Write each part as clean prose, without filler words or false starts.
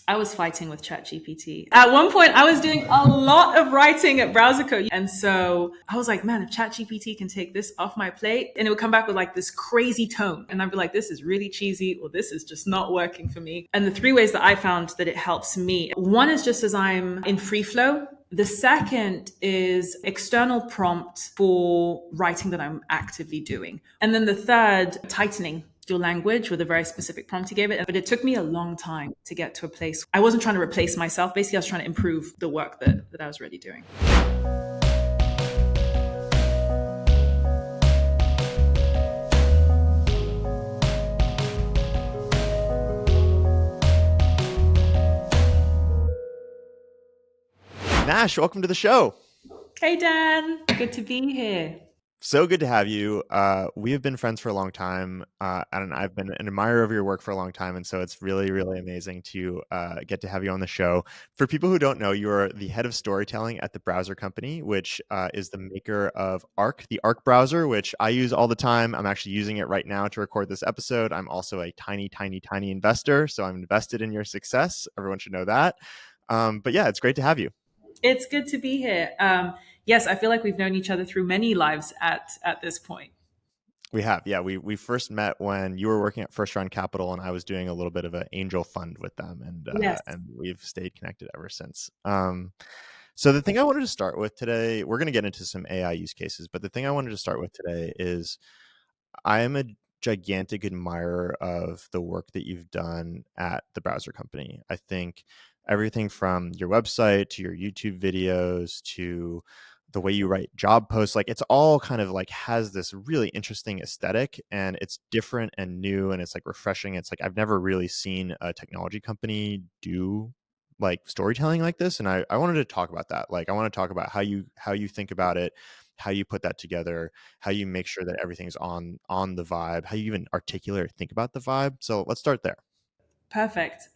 I was fighting with ChatGPT. At one point, I was doing a lot of writing at browser code. And so I was like, man, if ChatGPT can take this off my plate, and it would come back with like this crazy tone. And I'd be like, this is really cheesy, or this is just not working for me. And the three ways that I found that it helps me, one is just as I'm in free flow. The second is external prompt for writing that I'm actively doing. And then the third, tightening your language with a very specific prompt you gave it. But it took me a long time to get to a place. I wasn't trying to replace myself. Basically, I was trying to improve the work that I was already doing. Nash, welcome to the show. Hey, Dan. Good to be here. So good to have you. We have been friends for a long time, and I've been an admirer of your work for a long time. And so it's really, really amazing to get to have you on the show. For people who don't know, you're the head of storytelling at the browser company, which is the maker of Arc, the Arc browser, which I use all the time. I'm actually using it right now to record this episode. I'm also a tiny, tiny, tiny investor, so I'm invested in your success. Everyone should know that. But yeah, it's great to have you. It's good to be here. Yes, I feel like we've known each other through many lives at this point. We have, yeah. We first met when you were working at First Round Capital, and I was doing a little bit of an angel fund with them, and Yes. and we've stayed connected ever since. So the thing I wanted to start with today, we're going to get into some AI use cases, but the thing I wanted to start with today is I am a gigantic admirer of the work that you've done at the browser company. I think everything from your website to your YouTube videos to the way you write job posts, like it's all kind of like has this really interesting aesthetic, and it's different and new, and it's like refreshing. It's like I've never really seen a technology company do like storytelling like this. And I wanted to talk about that. Like I want to talk about how you think about it, how you put that together, how you make sure that everything's on the vibe, how you even articulate or think about the vibe. So let's start there. Perfect.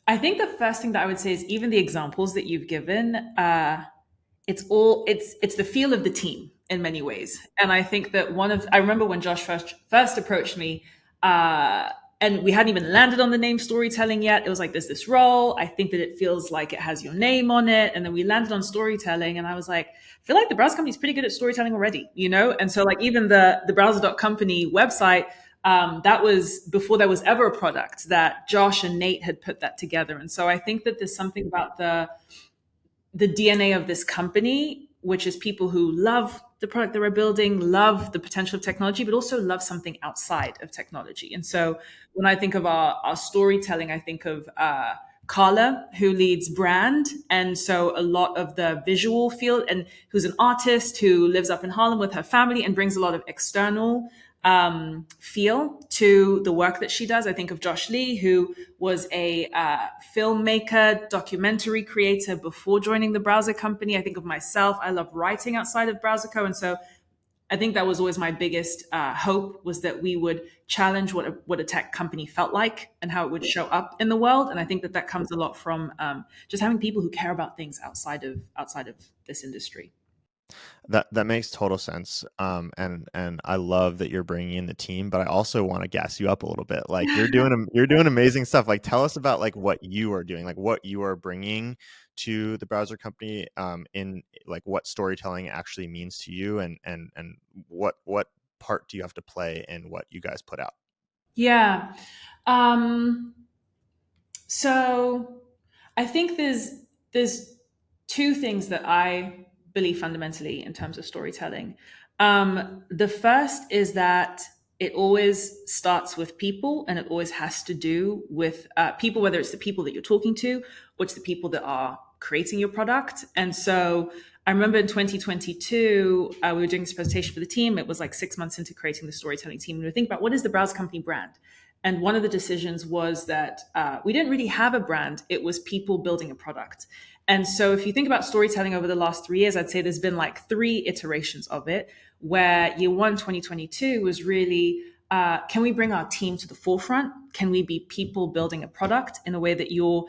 I think the first thing that I would say is even the examples that you've given, it's the feel of the team in many ways. And I think that I remember when Josh first approached me, and we hadn't even landed on the name storytelling yet. It was like, there's this role. I think that it feels like it has your name on it. And then we landed on storytelling, and I was like, I feel like the browser company is pretty good at storytelling already, you know? And so like even the browser.company website, that was before there was ever a product that Josh and Nate had put that together. And so I think that there's something about the DNA of this company, which is people who love the product that we're building, love the potential of technology, but also love something outside of technology. And so when I think of our storytelling, I think of Carla, who leads brand. And so a lot of the visual field, and who's an artist who lives up in Harlem with her family and brings a lot of external feel to the work that she does. I think of Josh Lee, who was a filmmaker, documentary creator before joining the browser company. I think of myself. I love writing outside of Browser Co. And so I think that was always my biggest hope, was that we would challenge what a tech company felt like and how it would show up in the world. And I think that comes a lot from just having people who care about things outside of this industry. That makes total sense. And I love that you're bringing in the team, but I also want to gas you up a little bit. Like you're doing amazing stuff. Like tell us about like what you are doing, like what you are bringing to the browser company, in like what storytelling actually means to you, and what part do you have to play in what you guys put out? Yeah. So I think there's two things that I believe fundamentally in terms of storytelling. The first is that it always starts with people, and it always has to do with people, whether it's the people that you're talking to or it's the people that are creating your product. And so I remember in 2022, we were doing this presentation for the team. It was like 6 months into creating the storytelling team. And we were thinking about, what is the browser company brand? And one of the decisions was that we didn't really have a brand. It was people building a product. And so if you think about storytelling over the last 3 years, I'd say there's been like 3 iterations of it, where year 1, 2022 was really, can we bring our team to the forefront? Can we be people building a product in a way that you're,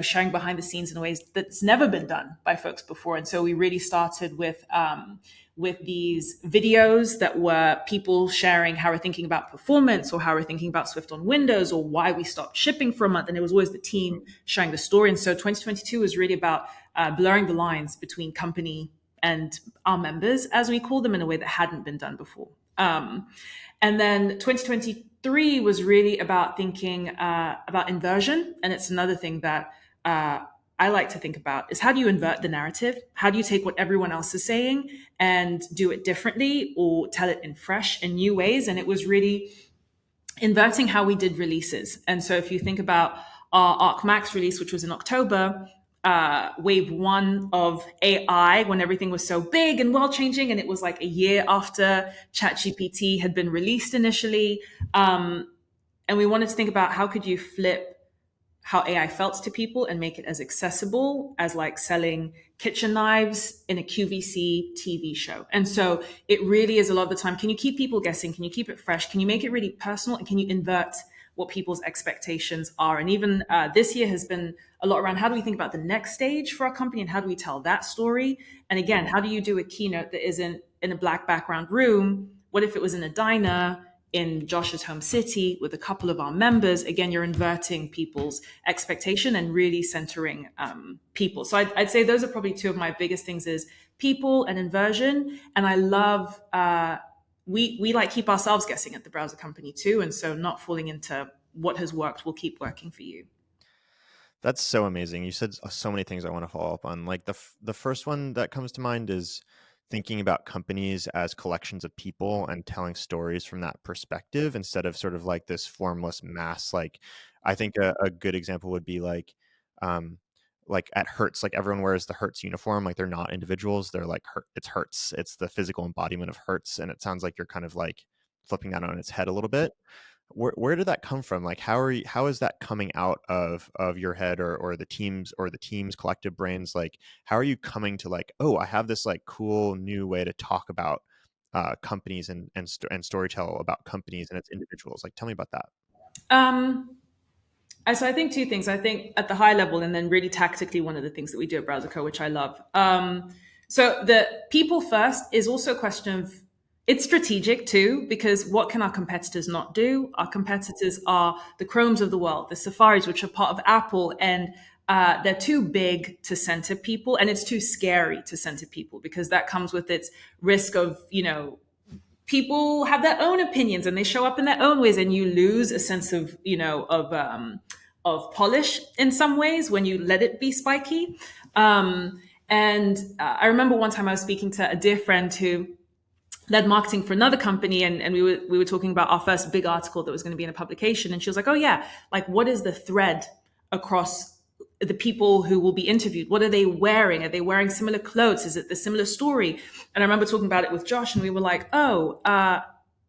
sharing behind the scenes in ways that's never been done by folks before? And so we really started with with these videos that were people sharing how we're thinking about performance or how we're thinking about Swift on Windows or why we stopped shipping for a month. And it was always the team sharing the story. And so 2022 was really about blurring the lines between company and our members, as we call them, in a way that hadn't been done before. And then 2023 was really about thinking about inversion. And it's another thing that I like to think about is how do you invert the narrative? How do you take what everyone else is saying and do it differently or tell it in fresh and new ways? And it was really inverting how we did releases. And so if you think about our Arc Max release, which was in October, wave one of AI, when everything was so big and world changing, and it was like a year after ChatGPT had been released initially. And we wanted to think about how could you flip how AI felt to people and make it as accessible as like selling kitchen knives in a QVC TV show. And so it really is a lot of the time, can you keep people guessing? Can you keep it fresh? Can you make it really personal? And can you invert what people's expectations are? And even this year has been a lot around how do we think about the next stage for our company and how do we tell that story? And again, how do you do a keynote that isn't in a black background room? What if it was in a diner in Josh's home city with a couple of our members? Again, you're inverting people's expectation and really centering people. So I'd say those are probably two of my biggest things is people and inversion. And I love, we like keep ourselves guessing at the browser company too. And so not falling into what has worked will keep working for you. That's so amazing. You said so many things I want to follow up on. Like the first one that comes to mind is thinking about companies as collections of people and telling stories from that perspective instead of sort of like this formless mass. Like I think a good example would be like at Hertz, like everyone wears the Hertz uniform. Like they're not individuals. They're like it's Hertz. It's the physical embodiment of Hertz. And it sounds like you're kind of like flipping that on its head a little bit. Where did that come from? Like how is that coming out of your head or the team's collective brains? Like how are you coming to like, oh, I have this like cool new way to talk about companies and storytell about companies and its individuals? Like tell me about that. So I think two things. I think at the high level and then really tactically, one of the things that we do at Browser Co, which I love. So the people first is also a question of, it's strategic too, because what can our competitors not do? Our competitors are the Chromes of the world, the Safaris, which are part of Apple, and they're too big to center people, and it's too scary to center people because that comes with its risk of, people have their own opinions and they show up in their own ways, and you lose a sense of, of polish in some ways when you let it be spiky. And I remember one time I was speaking to a dear friend who led marketing for another company, and we were talking about our first big article that was going to be in a publication, and she was like, oh yeah, like what is the thread across the people who will be interviewed? What are they wearing? Are they wearing similar clothes? Is it the similar story? And I remember talking about it with Josh, and we were like, oh,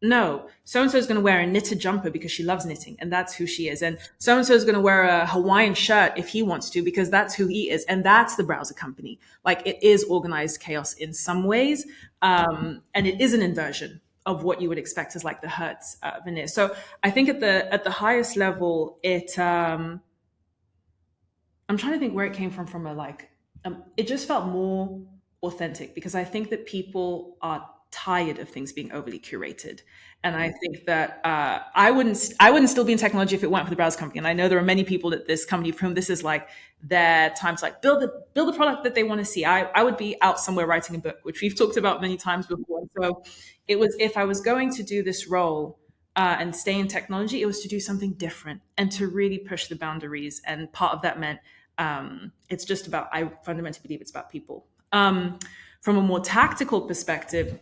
no, so-and-so is going to wear a knitted jumper because she loves knitting and that's who she is. And so-and-so is going to wear a Hawaiian shirt if he wants to, because that's who he is. And that's the browser company. Like it is organized chaos in some ways. And it is an inversion of what you would expect as like the Hertz veneer. So I think at the highest level, I'm trying to think where it came from it just felt more authentic because I think that people are tired of things being overly curated. And I think that I wouldn't still be in technology if it weren't for the browser company. And I know there are many people at this company for whom this is like their time to like build the product that they want to see. I would be out somewhere writing a book, which we've talked about many times before. So it was, if I was going to do this role and stay in technology, it was to do something different and to really push the boundaries. And part of that meant it's just about, I fundamentally believe it's about people. From a more tactical perspective,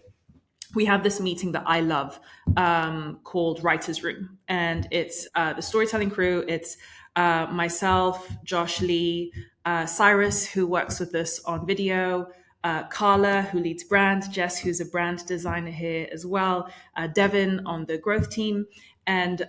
we have this meeting that I love called Writer's Room. And it's the storytelling crew. It's myself, Josh Lee, Cyrus, who works with us on video, Carla, who leads brand, Jess, who's a brand designer here as well, Devin on the growth team. And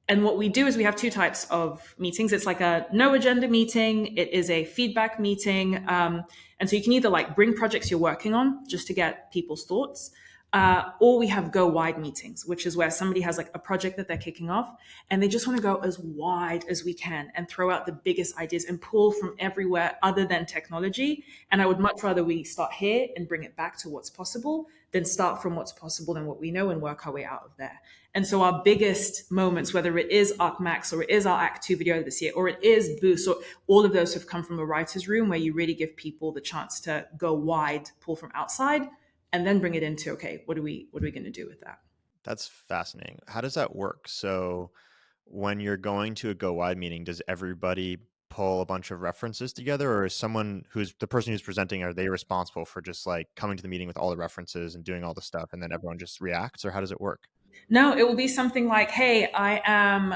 what we do is we have two types of meetings. It's like a no agenda meeting. It is a feedback meeting. And so you can either like bring projects you're working on just to get people's thoughts. or we have go wide meetings, which is where somebody has like a project that they're kicking off and they just want to go as wide as we can and throw out the biggest ideas and pull from everywhere other than technology. And I would much rather we start here and bring it back to what's possible than start from what's possible and what we know and work our way out of there. And so our biggest moments, whether it is Arc Max or it is our Act 2 video this year, or it is Boost, or all of those have come from a writer's room where you really give people the chance to go wide, pull from outside, and then bring it into, okay, what are we going to do with that? That's fascinating. How does that work? So when you're going to a go wide meeting, does everybody pull a bunch of references together, or is someone who's the person who's presenting, are they responsible for just like coming to the meeting with all the references and doing all the stuff and then everyone just reacts, or how does it work? No, it will be something like, hey, I'm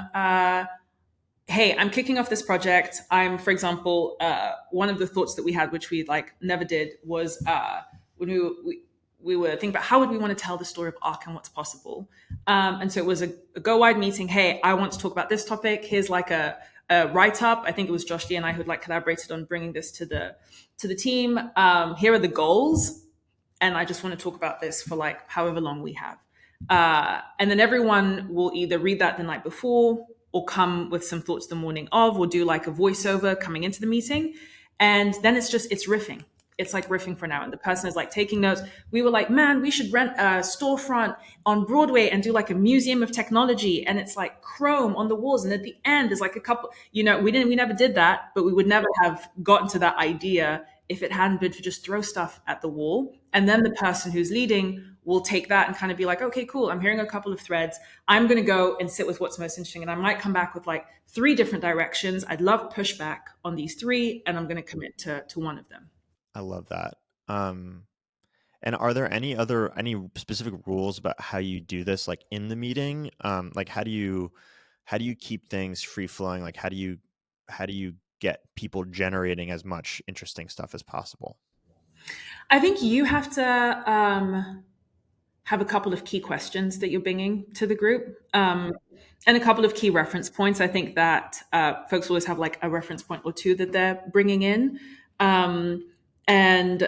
kicking off this project. I'm, for example, one of the thoughts that we had, which we like never did, was when we were thinking about how would we want to tell the story of Arc and what's possible. And so it was a go wide meeting. Hey, I want to talk about this topic. Here's like a write up. I think it was Josh Lee and I who'd like collaborated on bringing this to the team. Here are the goals, and I just want to talk about this for like however long we have. And then everyone will either read that the night before or come with some thoughts the morning of, or do like a voiceover coming into the meeting. And then it's riffing. It's like riffing for now. And the person is like taking notes. We were like, man, we should rent a storefront on Broadway and do like a museum of technology. And it's like chrome on the walls. And at the end, there's like a couple, we never did that, but we would never have gotten to that idea if it hadn't been for just throw stuff at the wall. And then the person who's leading will take that and kind of be like, okay, cool. I'm hearing a couple of threads. I'm going to go and sit with what's most interesting. And I might come back with like 3 different directions. I'd love pushback on these 3, and I'm going to commit to one of them. I love that. And are there any specific rules about how you do this, like in the meeting? Like how do you keep things free flowing? Like how do you get people generating as much interesting stuff as possible? I think you have to have a couple of key questions that you're bringing to the group, and a couple of key reference points. I think that folks always have like a reference point or 2 that they're bringing in. And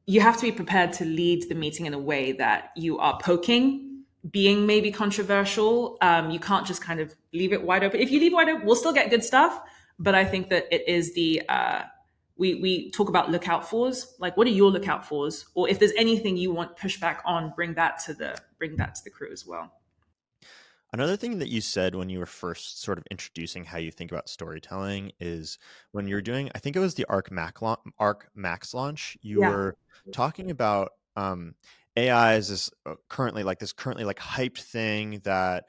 you have to be prepared to lead the meeting in a way that you are poking, being maybe controversial. You can't just kind of leave it wide open. If you leave it wide open, we'll still get good stuff. But I think that it is we talk about lookout fors. Like, what are your lookout fors? Or if there's anything you want pushback on, bring that to the crew as well. Another thing that you said when you were first sort of introducing how you think about storytelling is when you're doing, I think it was the Arc Max launch, you Yeah. were talking about AI is this currently like hyped thing that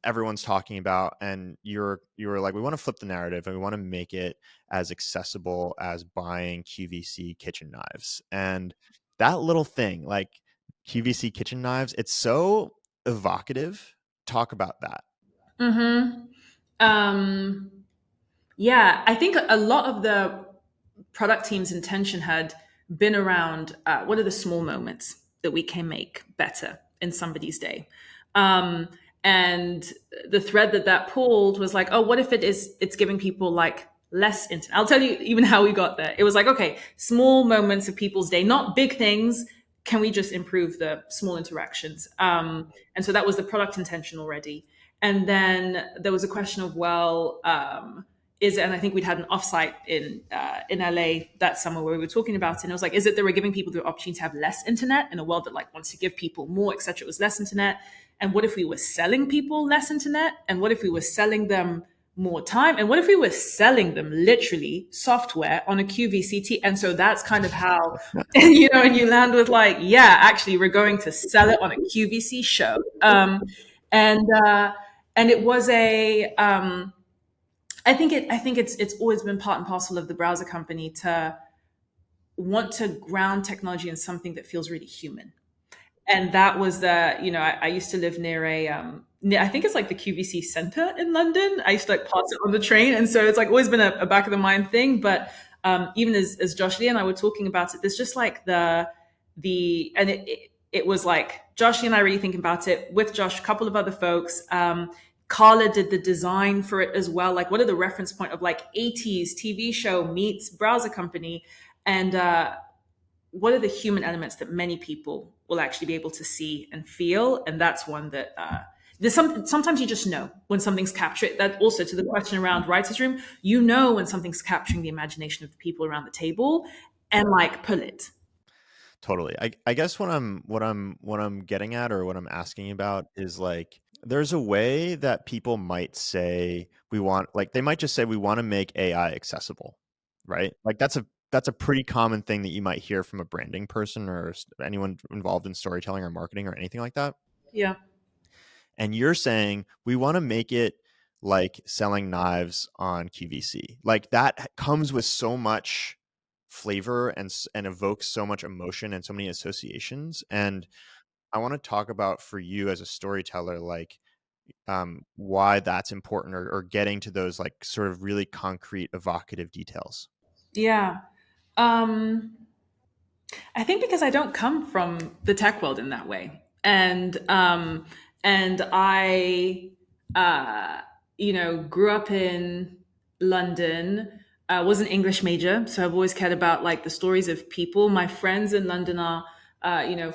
everyone's talking about, and you were like, we want to flip the narrative and we want to make it as accessible as buying QVC kitchen knives. And that little thing, like QVC kitchen knives, it's so evocative. Talk about that. Mm-hmm. Yeah, I think a lot of the product team's intention had been around what are the small moments that we can make better in somebody's day. And the thread that pulled was like, oh, what if it's giving people like less internet? I'll tell you even how we got there. It was like, okay, small moments of people's day, not big things. Can we just improve the small interactions? And so that was the product intention already. And then there was a question of, well, is it, and I think we'd had an offsite in LA that summer where we were talking about it, and it was like, is it that we're giving people the opportunity to have less internet in a world that like wants to give people more, etc.? It was less internet. And what if we were selling people less internet? And what if we were selling them more time? And what if we were selling them literally software on a QVCT? And so that's kind of how, and you land with like, yeah, actually, we're going to sell it on a QVC show. And it was I think it's always been part and parcel of the browser company to want to ground technology in something that feels really human. And that was I used to live near I think it's like the QVC Center in London. I used to like pass it on the train. And so it's like always been a back of the mind thing. But even as Josh Lee and I were talking about it, there's just like and it was like Josh Lee and I really thinking about it with Josh, a couple of other folks. Carla did the design for it as well. Like, what are the reference point of like 80s TV show meets browser company? And what are the human elements that many people will actually be able to see and feel. And that's one that sometimes you just know when something's captured. That also to the question around writer's room, you know when something's capturing the imagination of the people around the table, and like pull it. Totally. I guess what I'm getting at, or what I'm asking about, is like there's a way that people might say we want, like they might just say we want to make AI accessible, right? Like that's a pretty common thing that you might hear from a branding person or anyone involved in storytelling or marketing or anything like that. Yeah. And you're saying we want to make it like selling knives on QVC. Like that comes with so much flavor and evokes so much emotion and so many associations. And I want to talk about, for you as a storyteller, like why that's important, or getting to those like sort of really concrete evocative details. Yeah. Um, I think because I don't come from the tech world in that way, and I, uh, grew up in London. I was an English major, so I've always cared about like the stories of people. My friends in London are,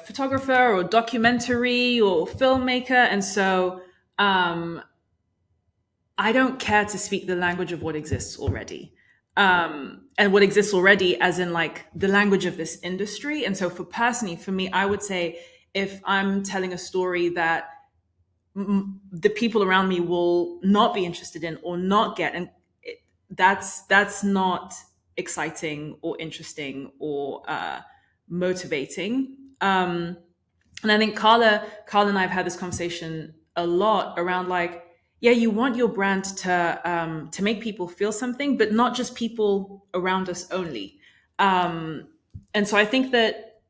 photographer or documentary or filmmaker, and so um, I don't care to speak the language of what exists already. And what exists already, as in like the language of this industry. And so, for me, I would say if I'm telling a story that the people around me will not be interested in or not get, and that's not exciting or interesting or motivating. And I think Carla and I have had this conversation a lot around like, yeah, you want your brand to make people feel something, but not just people around us only. Um, and so I think that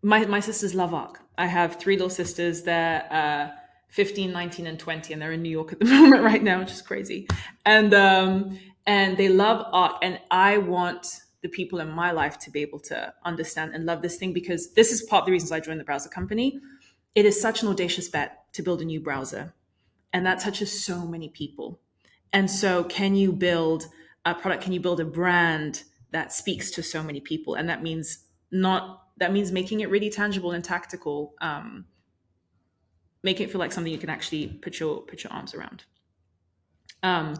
my sisters love art. I have three little sisters. They're 15, 19, and 20, and they're in New York at the moment right now, which is crazy. And they love art, and I want the people in my life to be able to understand and love this thing, because this is part of the reasons I joined the browser company. It is such an audacious bet to build a new browser, and that touches so many people. And so, can you build a product? Can you build a brand that speaks to so many people? And that means making it really tangible and tactical, make it feel like something you can actually put your arms around. Um,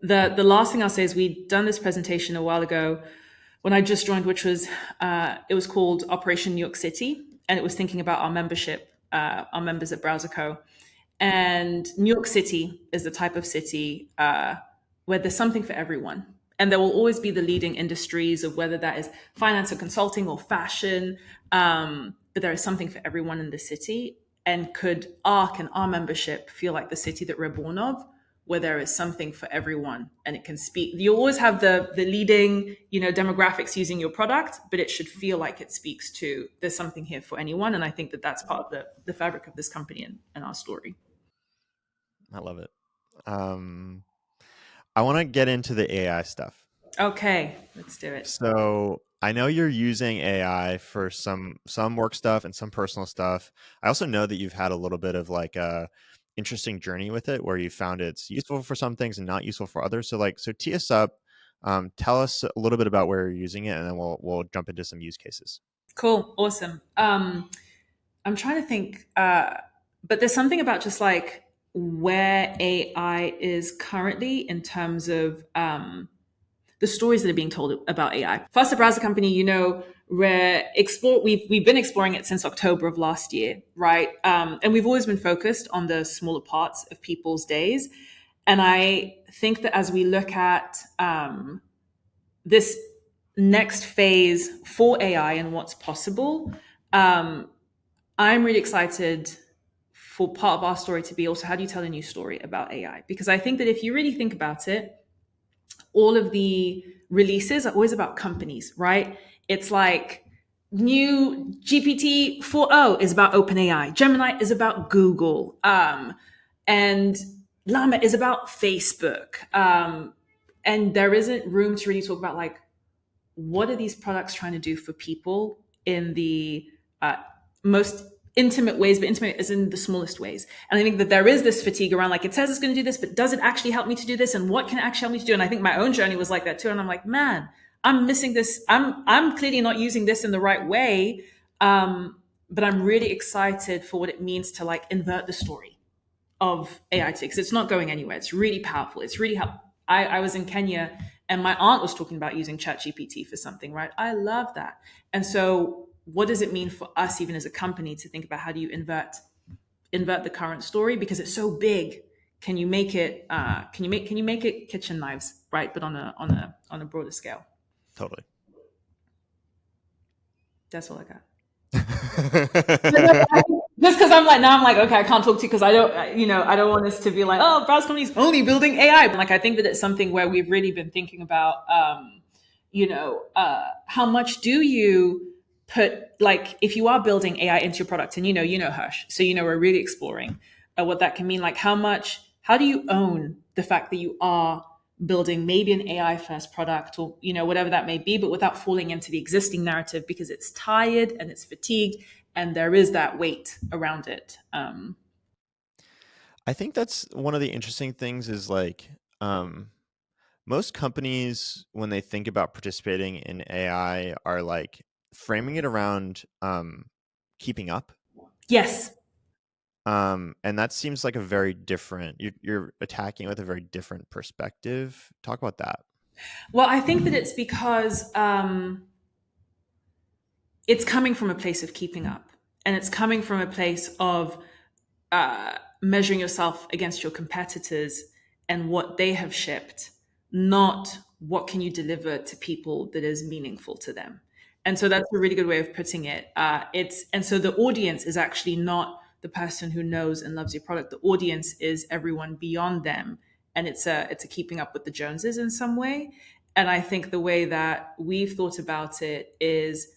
the last thing I'll say is we'd done this presentation a while ago when I just joined, which was it was called Operation New York City, and it was thinking about our membership, our members at Browser Co. And New York City is the type of city where there's something for everyone. And there will always be the leading industries of whether that is finance or consulting or fashion. But there is something for everyone in the city. And could ARC and our membership feel like the city that we're born of, where there is something for everyone and it can speak? You always have the leading, demographics using your product, but it should feel like it speaks to there's something here for anyone. And I think that that's part of the fabric of this company and our story. I love it. I want to get into the AI stuff. Okay, let's do it. So I know you're using AI for some work stuff and some personal stuff. I also know that you've had a little bit of like a interesting journey with it, where you found it's useful for some things and not useful for others. So tee us up. Tell us a little bit about where you're using it, and then we'll jump into some use cases. Cool, awesome. I'm trying to think, but there's something about just like where AI is currently in terms of the stories that are being told about AI. First, the browser company, we've been exploring it since October of last year, right? And we've always been focused on the smaller parts of people's days. And I think that as we look at this next phase for AI and what's possible, I'm really excited for part of our story to be also, how do you tell a new story about AI? Because I think that if you really think about it, all of the releases are always about companies, right? It's like new GPT 4.0 is about OpenAI, Gemini is about Google, and Llama is about Facebook. And there isn't room to really talk about like, what are these products trying to do for people in the most intimate ways, but intimate is in the smallest ways. And I think that there is this fatigue around like, it says it's going to do this, but does it actually help me to do this? And what can it actually help me to do? And I think my own journey was like that too. And I'm like, man, I'm missing this. I'm clearly not using this in the right way. But I'm really excited for what it means to like invert the story of AI because it's not going anywhere. It's really powerful. It's really helpful. I was in Kenya and my aunt was talking about using ChatGPT for something, right? I love that. And so what does it mean for us, even as a company, to think about how do you invert the current story because it's so big? Can you make it? Can you make it kitchen knives, right? But on a broader scale. Totally. That's all I got. Just because I'm like now I'm like okay I can't talk to you because I don't I don't want us to be like oh browse companies only building AI but like I think that it's something where we've really been thinking about how much do you put like if you are building AI into your product and Hush so we're really exploring what that can mean like how do you own the fact that you are building maybe an AI first product or whatever that may be but without falling into the existing narrative because it's tired and it's fatigued and there is that weight around it. I think that's one of the interesting things is like most companies when they think about participating in AI are like framing it around keeping up. Yes. And that seems like a very different you're attacking it with a very different perspective. Talk about that. Well, I think that it's because it's coming from a place of keeping up, and it's coming from a place of measuring yourself against your competitors and what they have shipped, not what can you deliver to people that is meaningful to them. And so that's a really good way of putting it. So the audience is actually not the person who knows and loves your product. The audience is everyone beyond them, and it's a keeping up with the Joneses in some way. And I think the way that we've thought about it is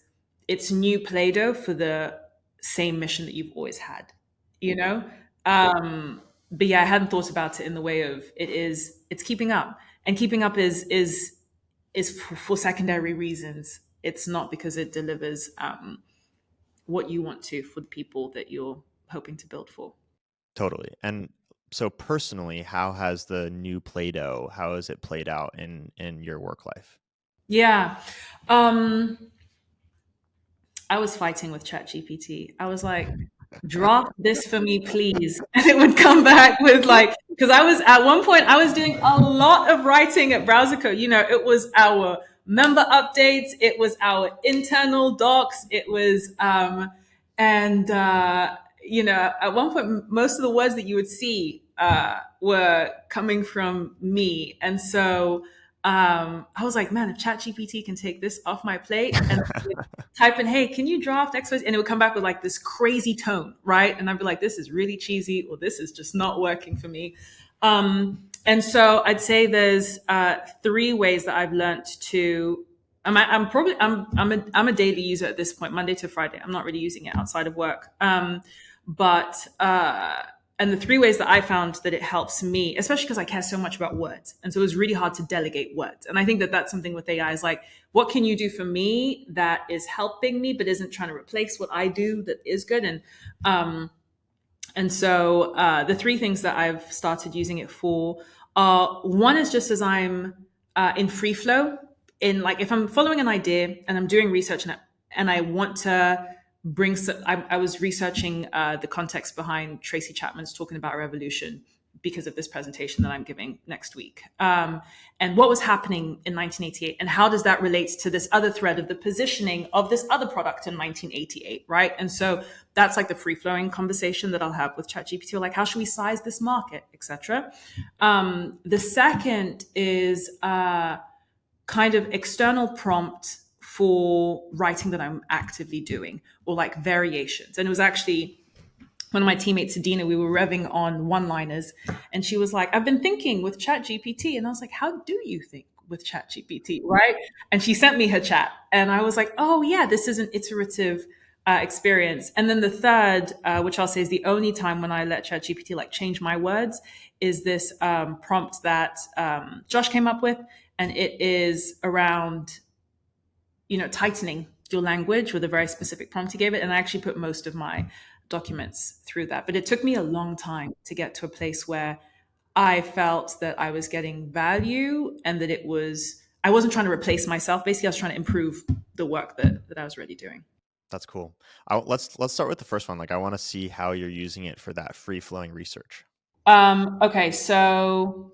it's new Play-Doh for the same mission that you've always had, you know? But yeah, I hadn't thought about it in the way of it's keeping up. And keeping up is for secondary reasons. It's not because it delivers what you want to for the people that you're hoping to build for. Totally. And so personally, how has the new Play-Doh, how has it played out in your work life? Yeah. Um, I was fighting with ChatGPT. I was like, draft this for me, please. And it would come back with like, because I was at one point, I was doing a lot of writing at Browser Code. It was our member updates, it was our internal docs, it was, at one point, most of the words that you would see were coming from me. And so, I was like, man, if ChatGPT can take this off my plate and type in, hey, can you draft X, Y, Z? And it would come back with like this crazy tone, right? And I'd be like, this is really cheesy, or this is just not working for me. And so I'd say there's three ways that I've learned to. I'm a daily user at this point, Monday to Friday. I'm not really using it outside of work. But and the three ways that I found that it helps me, especially because I care so much about words. And so it was really hard to delegate words. And I think that that's something with AI is like, what can you do for me that is helping me, but isn't trying to replace what I do that is good? And so the three things that I've started using it for are one is just as I'm in free flow, in like if I'm following an idea and I'm doing research and I want to bring I was researching the context behind Tracy Chapman's talking about revolution because of this presentation that I'm giving next week, and what was happening in 1988 and how does that relate to this other thread of the positioning of this other product in 1988, right? And so that's like the free-flowing conversation that I'll have with ChatGPT, like how should we size this market, etc. The second is kind of external prompt for writing that I'm actively doing or like variations. And it was actually one of my teammates, Adina, we were revving on one-liners and she was like, I've been thinking with ChatGPT. And I was like, how do you think with ChatGPT, right? And she sent me her chat and I was like, oh yeah, this is an iterative experience. And then the third, which I'll say is the only time when I let ChatGPT like change my words, is this prompt that Josh came up with. And it is around tightening your language with a very specific prompt he gave it. And I actually put most of my documents through that. But it took me a long time to get to a place where I felt that I was getting value and that I wasn't trying to replace myself. Basically, I was trying to improve the work that I was already doing. That's cool. Let's start with the first one. Like, I want to see how you're using it for that free flowing research. Okay, so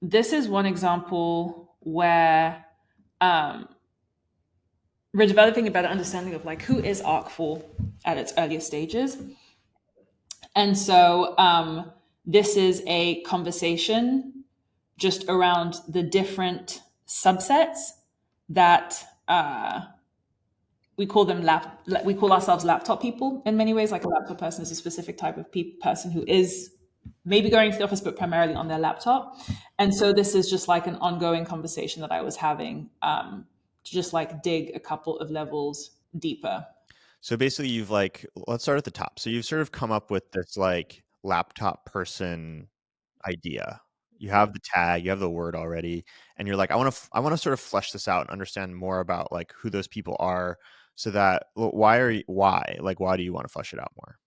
this is one example where um, we're developing a better understanding of like who is ARC4 at its earliest stages. And so this is a conversation just around the different subsets that we call them we call ourselves laptop people in many ways. Like a laptop person is a specific type of person who is maybe going to the office but primarily on their laptop. And so this is just like an ongoing conversation that I was having to just like dig a couple of levels deeper. So basically, you've like, let's start at the top. So you've sort of come up with this like laptop person idea. You have the tag, you have the word already, and you're like, I want to sort of flesh this out and understand more about like who those people are, so that why do you want to flesh it out more?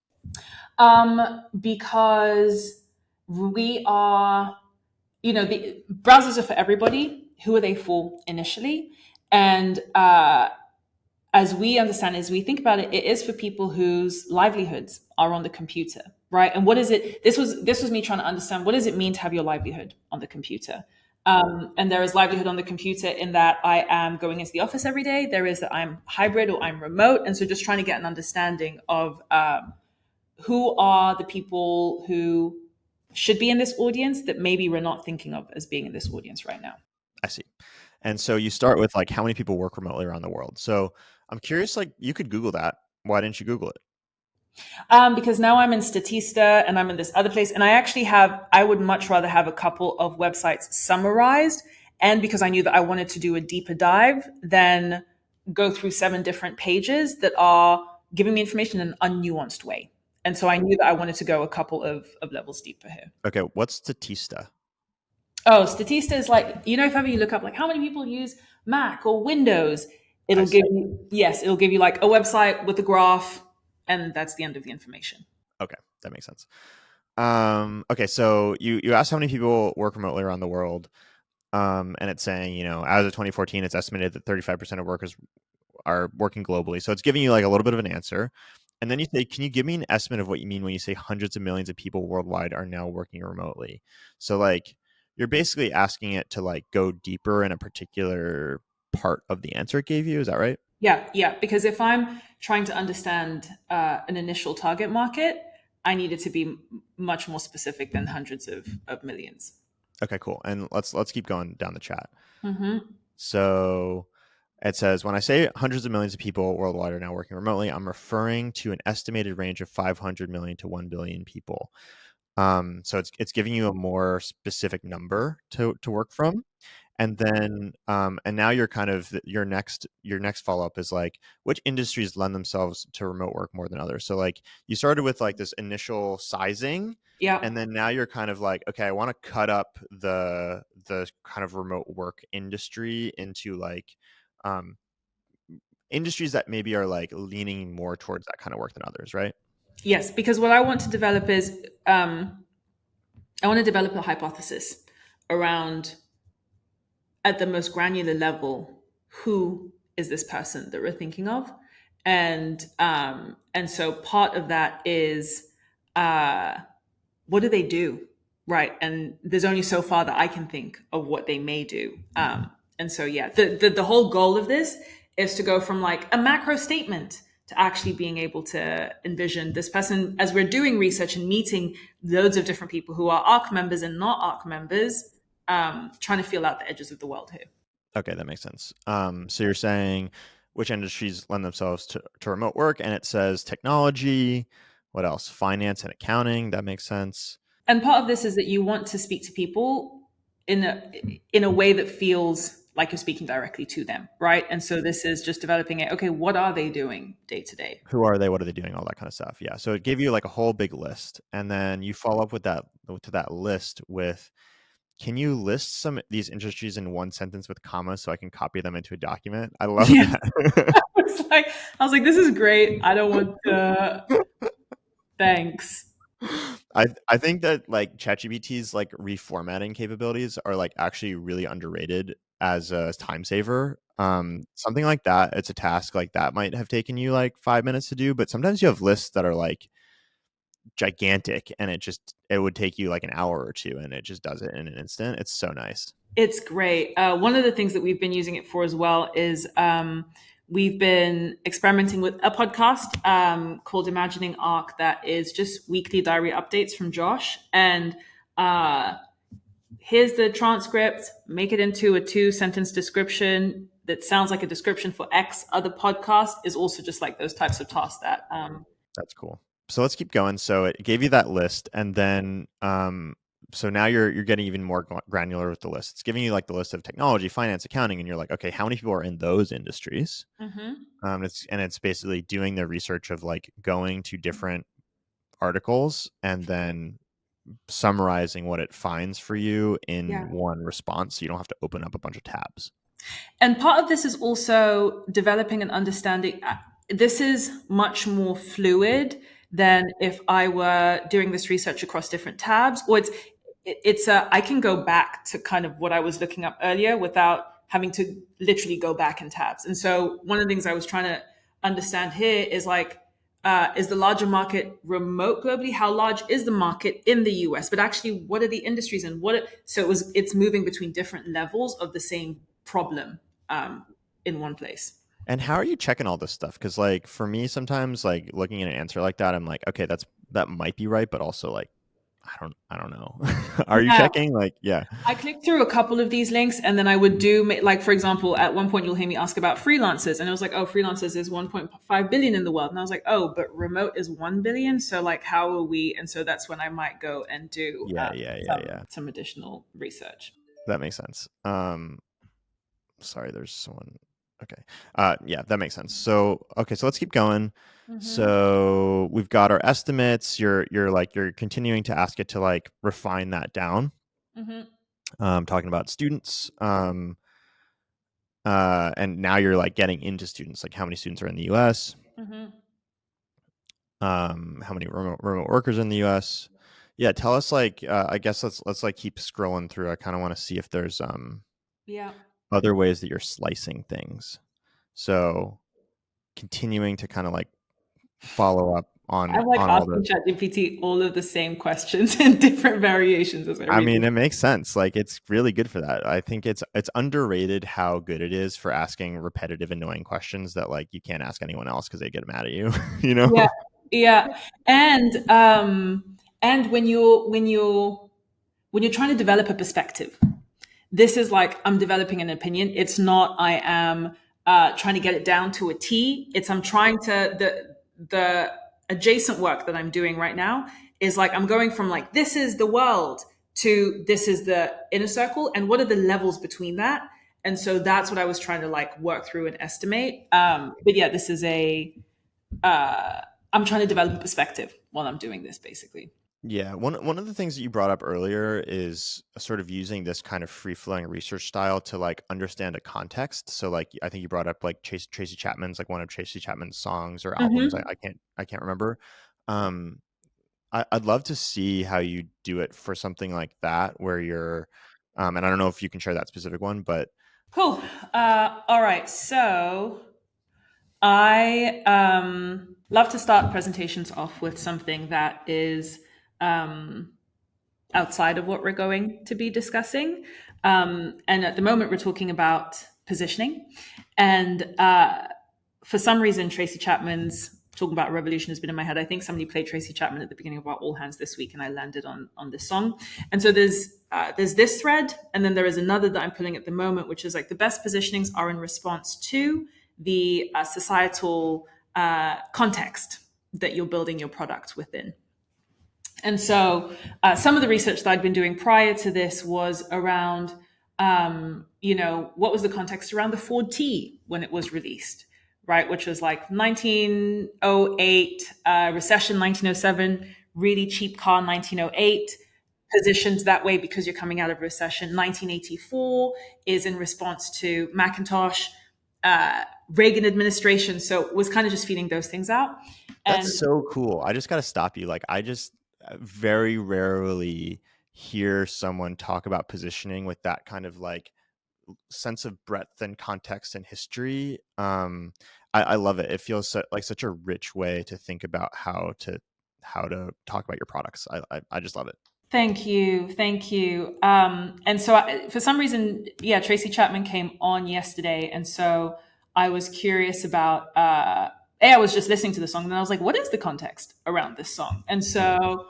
Because we are, the browsers are for everybody. Who are they for initially? And as we understand, as we think about it, it is for people whose livelihoods are on the computer, right? And what is it? This was me trying to understand what does it mean to have your livelihood on the computer. And there is livelihood on the computer in that I am going into the office every day. There is that I'm hybrid or I'm remote, and so just trying to get an understanding of who are the people who should be in this audience that maybe we're not thinking of as being in this audience right now. I see. And so you start with like how many people work remotely around the world. So I'm curious, like you could Google that. Why didn't you Google it? Because now I'm in Statista and I'm in this other place, and I would much rather have a couple of websites summarized. And because I knew that I wanted to do a deeper dive than go through 7 different pages that are giving me information in an unnuanced way. And so I knew that I wanted to go a couple of levels deeper here. Okay, what's Statista? Oh, Statista is like, if ever you look up like how many people use Mac or Windows, I it'll see. give you, yes, it'll give you like a website with a graph, and that's the end of the information. Okay, that makes sense. Okay, so you asked how many people work remotely around the world, and it's saying, as of 2014, it's estimated that 35% of workers are working globally. So it's giving you like a little bit of an answer. And then you say, can you give me an estimate of what you mean when you say hundreds of millions of people worldwide are now working remotely? So like you're basically asking it to like go deeper in a particular part of the answer it gave you. Is that right? Yeah. Because if I'm trying to understand an initial target market, I need it to be much more specific than hundreds of millions. Okay, cool. And let's keep going down the chat. Mm-hmm. So it says, when I say hundreds of millions of people worldwide are now working remotely, I'm referring to an estimated range of 500 million to 1 billion people. So it's giving you a more specific number to work from. And then and now you're kind of your next follow-up is like, which industries lend themselves to remote work more than others? So like you started with like this initial sizing, Yeah. and then now you're kind of like, okay, I want to cut up the kind of remote work industry into like um, industries that maybe are like leaning more towards that kind of work than others, right? Yes, because what I want to develop is I want to develop a hypothesis around at the most granular level who is this person that we're thinking of, and so part of that is what do they do, right? And there's only so far that I can think of what they may do. And so yeah, the whole goal of this is to go from like a macro statement to actually being able to envision this person as we're doing research and meeting loads of different people who are ARC members and not ARC members, trying to feel out the edges of the world here. Okay, that makes sense. So you're saying which industries lend themselves to remote work, and it says technology. What else? Finance and accounting. That makes sense. And part of this is that you want to speak to people in a way that feels like you're speaking directly to them, right? And so this is just developing it. Okay, what are they doing day to day? Who are they? What are they doing? All that kind of stuff. Yeah. So it gave you like a whole big list, and then you follow up with that list with, can you list some of these industries in one sentence with commas so I can copy them into a document? I love Yeah, that. I was like, this is great. I don't want to. Thanks. I think that like ChatGPT's like reformatting capabilities are like actually really underrated as a time saver. Something like that, it's a task like that might have taken you like 5 minutes to do, but sometimes you have lists that are like gigantic and it would take you like an hour or two and it just does it in an instant. It's so nice. It's great. One of the things that we've been using it for as well is we've been experimenting with a podcast called Imagining Arc that is just weekly diary updates from Josh. And uh, here's the transcript, make it into a 2 sentence description that sounds like a description for X other podcast is also just like those types of tasks that That's cool. So let's keep going. So it gave you that list, and then so now you're getting even more granular with the list. It's giving you like the list of technology, finance, accounting, and you're like, okay, how many people are in those industries? Mhm. It's basically doing the research of like going to different articles and then summarizing what it finds for you in Yeah. one response, so you don't have to open up a bunch of tabs. And part of this is also developing an understanding. This is much more fluid than if I were doing this research across different tabs. Or I can go back to kind of what I was looking up earlier without having to literally go back in tabs. And so one of the things I was trying to understand here is like, is the larger market remote globally? How large is the market in the US? But actually, what are the industries and it's moving between different levels of the same problem um, in one place. And how are you checking all this stuff? Because like for me, sometimes like looking at an answer like that, I'm like, okay, that might be right, but also like I don't know. Are you Yeah, checking? Like, yeah, I clicked through a couple of these links and then I would like, for example, at one point you'll hear me ask about freelancers. And it was like, oh, freelancers is 1.5 billion in the world. And I was like, oh, but remote is 1 billion. So, like, how are we? And so that's when I might go and do yeah. some additional research. That makes sense. Sorry, there's someone. Okay. Yeah, that makes sense. So, okay, so let's keep going. Mm-hmm. So we've got our estimates. You're continuing to ask it to like refine that down. Mm-hmm. Talking about students. And now you're like getting into students, like how many students are in the U.S. Mm-hmm. How many remote workers in the U.S. Yeah, tell us like I guess let's like keep scrolling through. I kind of want to see if there's Yeah. other ways that you're slicing things. So continuing to kind of like follow up I'm like on all asking the. ChatGPT all of the same questions in different variations as I I read mean, this. it makes sense. Like it's really good for that. I think it's underrated how good it is for asking repetitive, annoying questions that like you can't ask anyone else because they get mad at you. You know? Yeah, yeah, and when you're trying to develop a perspective, this is like I'm developing an opinion. It's not I am trying to get it down to a T. It's I'm trying to the adjacent work that I'm doing right now is like I'm going from like this is the world to this is the inner circle, and what are the levels between that? And so that's what I was trying to like work through and estimate. But yeah, this is uh, I'm trying to develop a perspective while I'm doing this, basically. Yeah, one of the things that you brought up earlier is sort of using this kind of free flowing research style to like understand a context. So like I think you brought up like Tracy Chapman's like one of Tracy Chapman's songs or albums. Mm-hmm. I can't remember. Um, I'd love to see how you do it for something like that where you're, and I don't know if you can share that specific one, but Cool. All right. So I love to start presentations off with something that is um, outside of what we're going to be discussing. And at the moment, we're talking about positioning. And for some reason, Tracy Chapman's talking about revolution has been in my head. I think somebody played Tracy Chapman at the beginning of our All Hands this week, and I landed on this song. And so there's this thread, and then there is another that I'm pulling at the moment, which is like the best positionings are in response to the societal context that you're building your product within. And so some of the research that I'd been doing prior to this was around, what was the context around the Ford T when it was released, right? Which was like 1908, recession 1907, really cheap car 1908, positioned that way because you're coming out of recession. 1984 is in response to Macintosh, Reagan administration. So was kind of just feeding those things out. that's And so cool. I just got to stop you. Like, I just, very rarely hear someone talk about positioning with that kind of like sense of breadth and context and history. I love it. It feels like such a rich way to think about how to talk about your products. I just love it. Thank you. Thank you. And so for some reason, yeah, Tracy Chapman came on yesterday. And so I was curious about, I was just listening to the song and I was like, what is the context around this song? And so,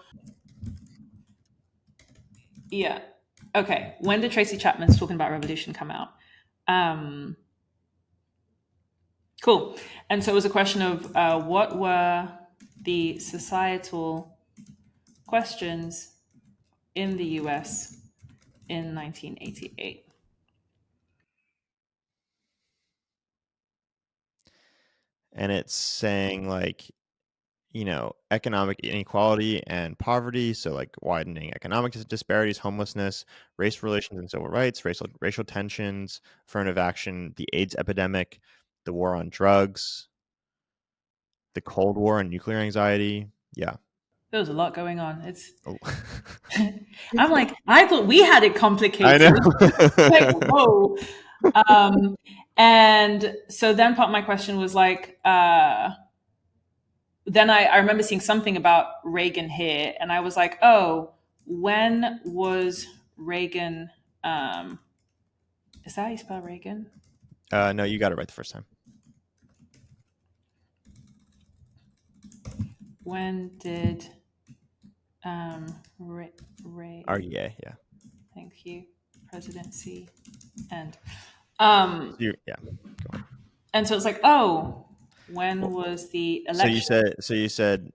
yeah. Okay. When did Tracy Chapman's Talking About Revolution come out? Cool. And so it was a question of what were the societal questions in the US in 1988? And it's saying like, economic inequality and poverty. So like widening economic disparities, homelessness, race relations and civil rights, racial tensions, affirmative action, the AIDS epidemic, the war on drugs, the Cold War and nuclear anxiety. Yeah. There was a lot going on. It's Oh. I'm like, I thought we had it I complicated. Like, know. whoa. And so then part of my question was like, then I remember seeing something about Reagan here, and I was like, oh, when was Reagan? Is that how you spell Reagan? No, you got it right the first time. When did REA, yeah. Thank you, presidency end. Yeah. Go on. And so it's like, oh, when was the So election? you said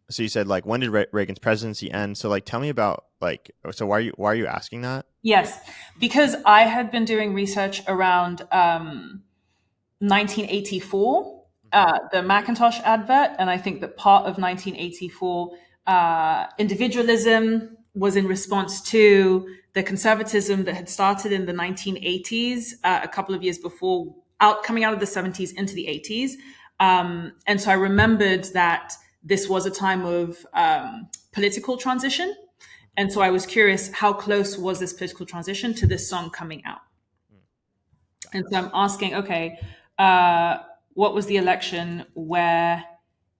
so you said like when did Reagan's presidency end? So like tell me about like so why are you asking that? Yes, because I had been doing research around 1984, the Macintosh advert, and I think that part of 1984 individualism was in response to the conservatism that had started in the 1980s, a couple of years before, coming out of the 70s into the 80s. And so I remembered that this was a time of political transition. And so I was curious, how close was this political transition to this song coming out? And so I'm asking, okay, what was the election where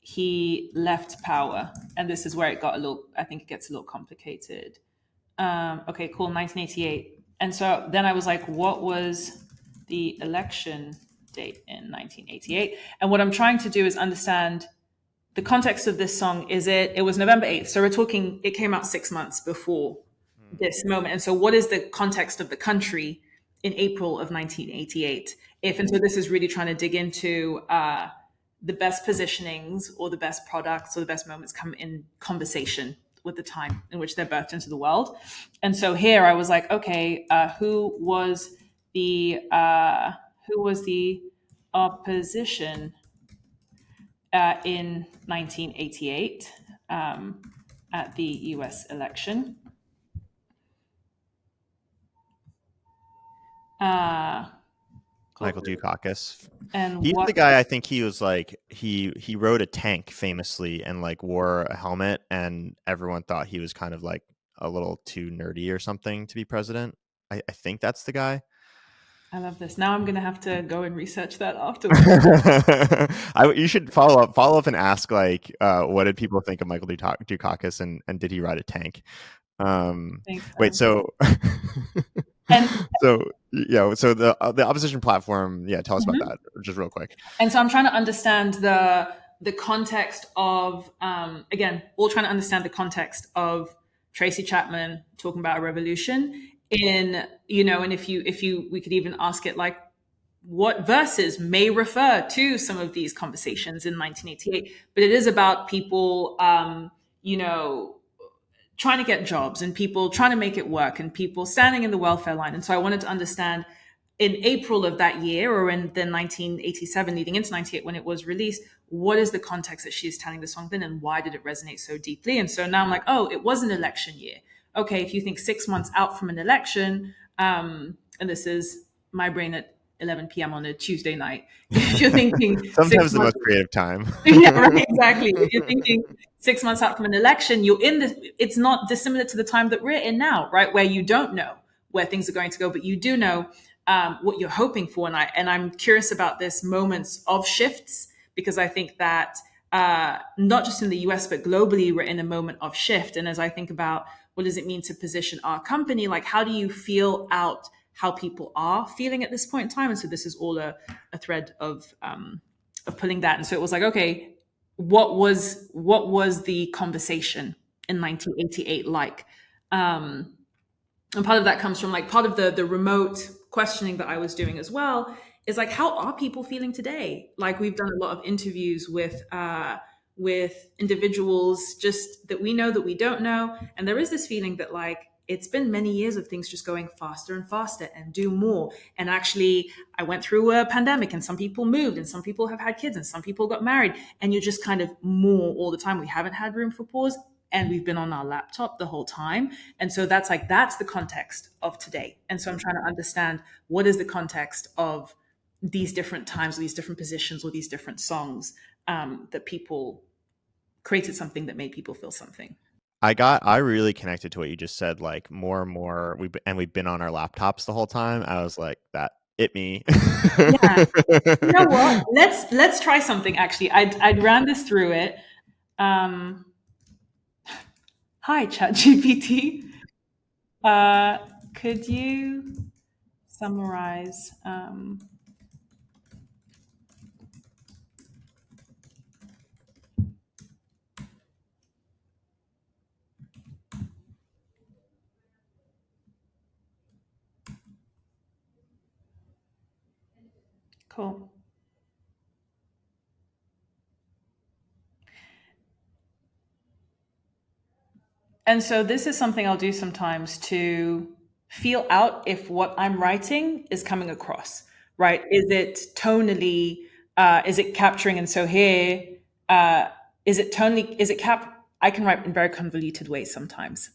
he left power? And this is where it got a little, I think it gets a little complicated. Okay, cool, 1988. And so then I was like, what was the election date in 1988? And what I'm trying to do is understand the context of this song. It was November 8th. So we're talking, it came out 6 months before this moment. And so what is the context of the country in April of 1988? And so this is really trying to dig into the best positionings or the best products or the best moments come in conversation with the time in which they're birthed into the world. And so here I was like, okay, who was the opposition in 1988 at the US election? Michael Dukakis. And He's what? the guy. I think he was like he rode a tank famously and like wore a helmet, and everyone thought he was kind of like a little too nerdy or something to be president. I think that's the guy. I love this. Now I'm gonna have to go and research that afterwards. You should follow up and ask like what did people think of Michael Dukakis and did he ride a tank? Think, Wait, so and so yeah, so the opposition platform, yeah, tell us about that just real quick. and so I'm trying to understand the context of again, all trying to understand the context of Tracy Chapman talking about a revolution in, and if you we could even ask it like, what verses may refer to some of these conversations in 1988, but it is about people trying to get jobs and people trying to make it work and people standing in the welfare line. And so I wanted to understand in April of that year, or in the 1987 leading into 98 when it was released, what is the context that she's telling the song in and why did it resonate so deeply? And so now I'm like, oh, it was an election year. Okay, if you think 6 months out from an election, and this is my brain at 11 p.m. on a Tuesday night. If you're thinking six Sometimes the months, most creative time. yeah, right, exactly. If you're thinking 6 months out from an election, you're in this. It's not dissimilar to the time that we're in now, right? Where you don't know where things are going to go, but you do know what you're hoping for. And I'm curious about this moments of shifts, because I think that not just in the US but globally, we're in a moment of shift. And as I think about what does it mean to position our company, like how do you feel out how people are feeling at this point in time? And so this is all a thread of pulling that. And so it was like, okay, what was the conversation in 1988 like? And part of that comes from like part of the remote questioning that I was doing as well, is like, how are people feeling today? Like we've done a lot of interviews with individuals just that we know that we don't know, and there is this feeling that like it's been many years of things just going faster and faster and do more. And actually, I went through a pandemic, and some people moved, and some people have had kids, and some people got married, and you're just kind of more all the time. We haven't had room for pause, and we've been on our laptop the whole time. And so that's the context of today. And so I'm trying to understand what is the context of these different times, or these different positions, or these different songs that people created something that made people feel something. I really connected to what you just said, like more and more we've been on our laptops the whole time. I was like, that it me. Yeah. You know what? Let's try something. Actually, I'd ran this through it. Um, Hi, ChatGPT. Uh, could you summarize? Cool. And so this is something I'll do sometimes to feel out if what I'm writing is coming across, right? Is it tonally, is it capturing? And so here, uh, is it tonally, I can write in very convoluted ways sometimes.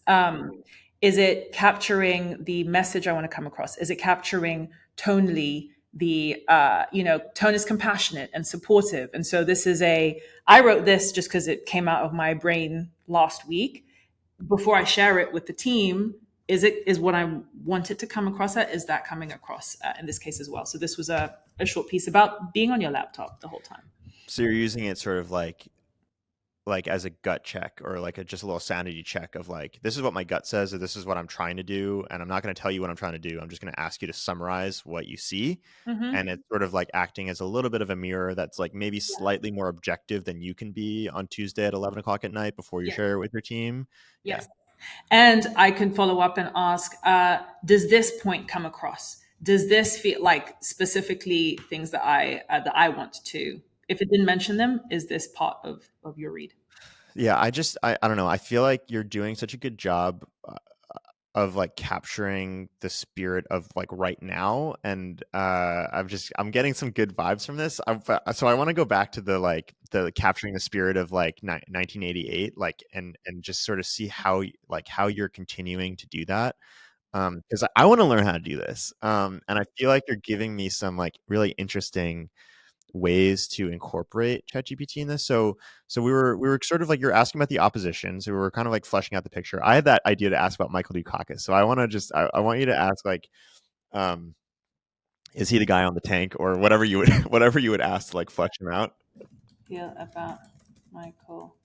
Is it capturing the message I want to come across? Is it capturing tonally tone is compassionate and supportive. And so I wrote this just because it came out of my brain last week. Before I share it with the team, is what I want it to come across at, is that coming across in this case as well? So this was a short piece about being on your laptop the whole time. So you're using it sort of like as a gut check, or like just a little sanity check of like, this is what my gut says, or this is what I'm trying to do, and I'm not going to tell you what I'm trying to do. I'm just going to ask you to summarize what you see. Mm-hmm. And it's sort of like acting as a little bit of a mirror that's like maybe Yeah. slightly more objective than you can be on Tuesday at 11 o'clock at night before you Yes. share it with your team. Yeah. Yes. And I can follow up and ask, does this point come across? Does this feel like specifically things that I want to? If it didn't mention them, is this part of your read? Yeah, I don't know. I feel like you're doing such a good job of like capturing the spirit of like right now, and I'm getting some good vibes from this. So I want to go back to the capturing the spirit of like 1988, like and just sort of see how you're continuing to do that, because I want to learn how to do this, and I feel like you're giving me some like really interesting ways to incorporate ChatGPT in this. So we were sort of like, you're asking about the opposition. So we were kind of like fleshing out the picture. I had that idea to ask about Michael Dukakis. So I want you to ask like, um, is he the guy on the tank, or whatever you would whatever you would ask to like flesh him out. Feel about Michael.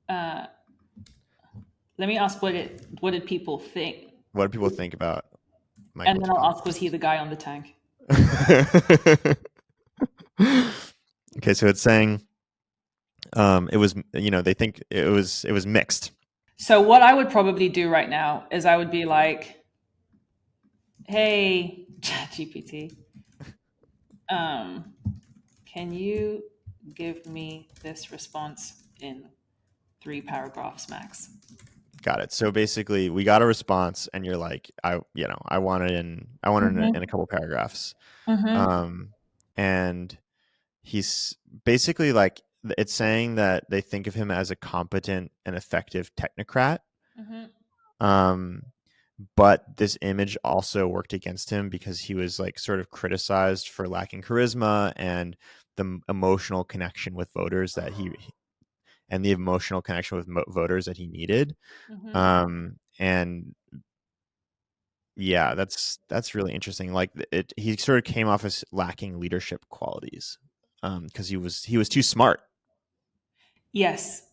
Uh, Let me ask what did people think? What do people think about And Michael then I'll ask, was he Dukakis? the guy on the tank? Okay, so it's saying it was, they think it was mixed. So what I would probably do right now is I would be like, hey, ChatGPT, um, can you give me this response in 3 paragraphs max? Got it. So basically, we got a response, and you're like, I want it in a couple paragraphs. Mm-hmm. Um, and he's basically like, it's saying that they think of him as a competent and effective technocrat. Mm-hmm. Um, but this image also worked against him because he was like sort of criticized for lacking charisma and the emotional connection with voters that he and the emotional connection with voters that he needed. Mm-hmm. And yeah, that's really interesting. Like he sort of came off as lacking leadership qualities because he was too smart. Yes.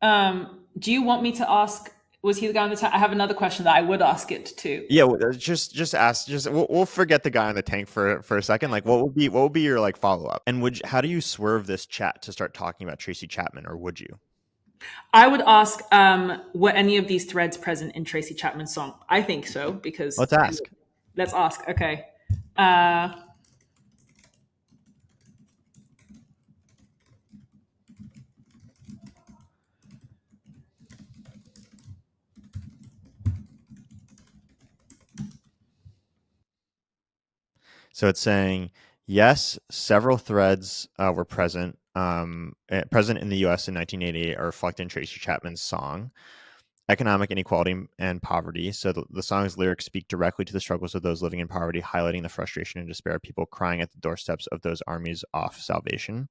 Do you want me to ask? Was he the guy on the? I have another question that I would ask it too. Yeah, just ask. Just we'll forget the guy on the tank for a second. Like, what would be your like follow up? And how do you swerve this chat to start talking about Tracy Chapman, or would you? I would ask, were any of these threads present in Tracy Chapman's song? I think so because Let's ask. let's ask. Okay. Uh, So it's saying yes, several threads were present in the U.S. in 1988 are reflected in Tracy Chapman's song. Economic inequality and poverty. So the song's lyrics speak directly to the struggles of those living in poverty, highlighting the frustration and despair of people crying at the doorsteps of those armies of salvation.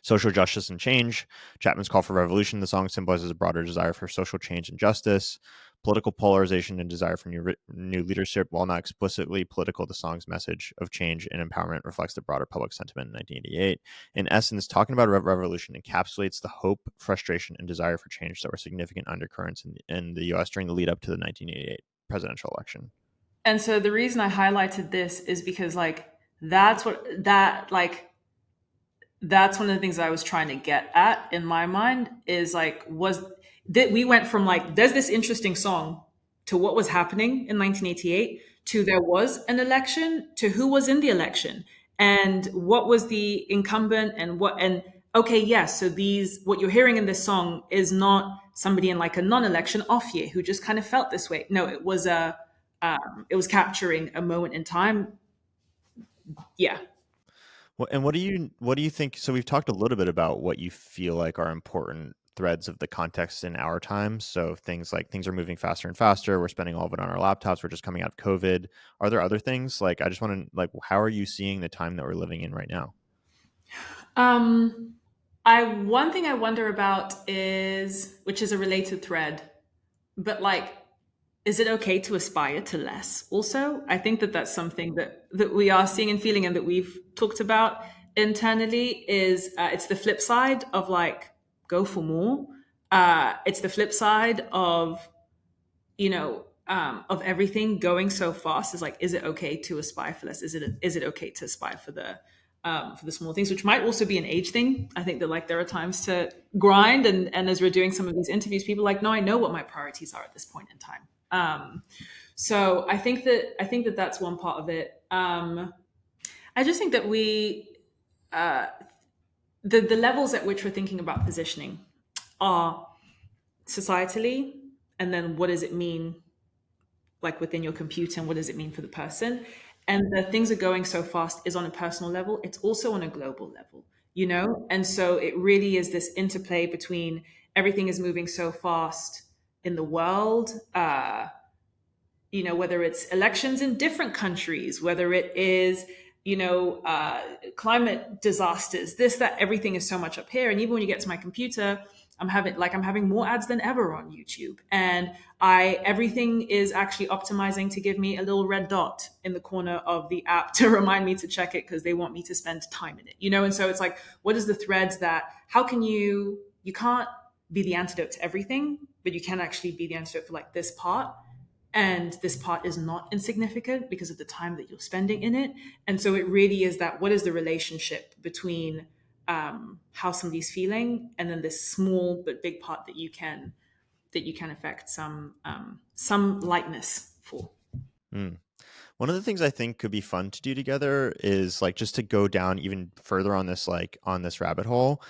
Social justice and change. Chapman's call for revolution. The song symbolizes a broader desire for social change and justice. Political polarization and desire for new leadership. While not explicitly political, the song's message of change and empowerment reflects the broader public sentiment in 1988. In essence, talking about a revolution encapsulates the hope, frustration, and desire for change that were significant undercurrents in the U.S. during the lead up to the 1988 presidential election. and so the reason I highlighted this is because like that's what that like that's one of the things I was trying to get at in my mind is like was that we went from like there's this interesting song to what was happening in 1988 to there was an election to who was in the election and what was the incumbent and what and okay yes so these what you're hearing in this song is not somebody in like a non-election off year who just kind of felt this way. No, it was capturing a moment in time. Yeah. Well, and what do you think? So we've talked a little bit about what you feel like are important threads of the context in our times. So things are moving faster and faster. We're spending all of it on our laptops. We're just coming out of COVID. Are there other things? Like I just want to like how are you seeing the time that we're living in right now? Um, I one thing I wonder about is, which is a related thread, but like, is it okay to aspire to less? Also, I think that that's something that we are seeing and feeling, and that we've talked about internally. Is it's the flip side of like go for more. It's the flip side of everything going so fast is like, is it okay to aspire for less? Is it okay to aspire for the small things, which might also be an age thing. I think that like there are times to grind, and as we're doing some of these interviews, people are like, no, I know what my priorities are at this point in time. So I think that that's one part of it. I just think that uh, the levels at which we're thinking about positioning are societally, and then what does it mean like within your computer, and what does it mean for the person. And the things are going so fast is on a personal level, it's also on a global level, and so it really is this interplay between everything is moving so fast in the world, whether it's elections in different countries, whether it is, climate disasters, this, that, everything is so much up here. And even when you get to my computer, I'm having more ads than ever on YouTube. And everything is actually optimizing to give me a little red dot in the corner of the app to remind me to check it because they want me to spend time in it. And so it's like, what is the threads that, how can you can't be the antidote to everything, but you can actually be the antidote for like this part, and this part is not insignificant because of the time that you're spending in it. And so it really is that, what is the relationship between how somebody's feeling, and then this small but big part that you can affect some lightness for. Hmm. One of the things I think could be fun to do together is like just to go down even further on this rabbit hole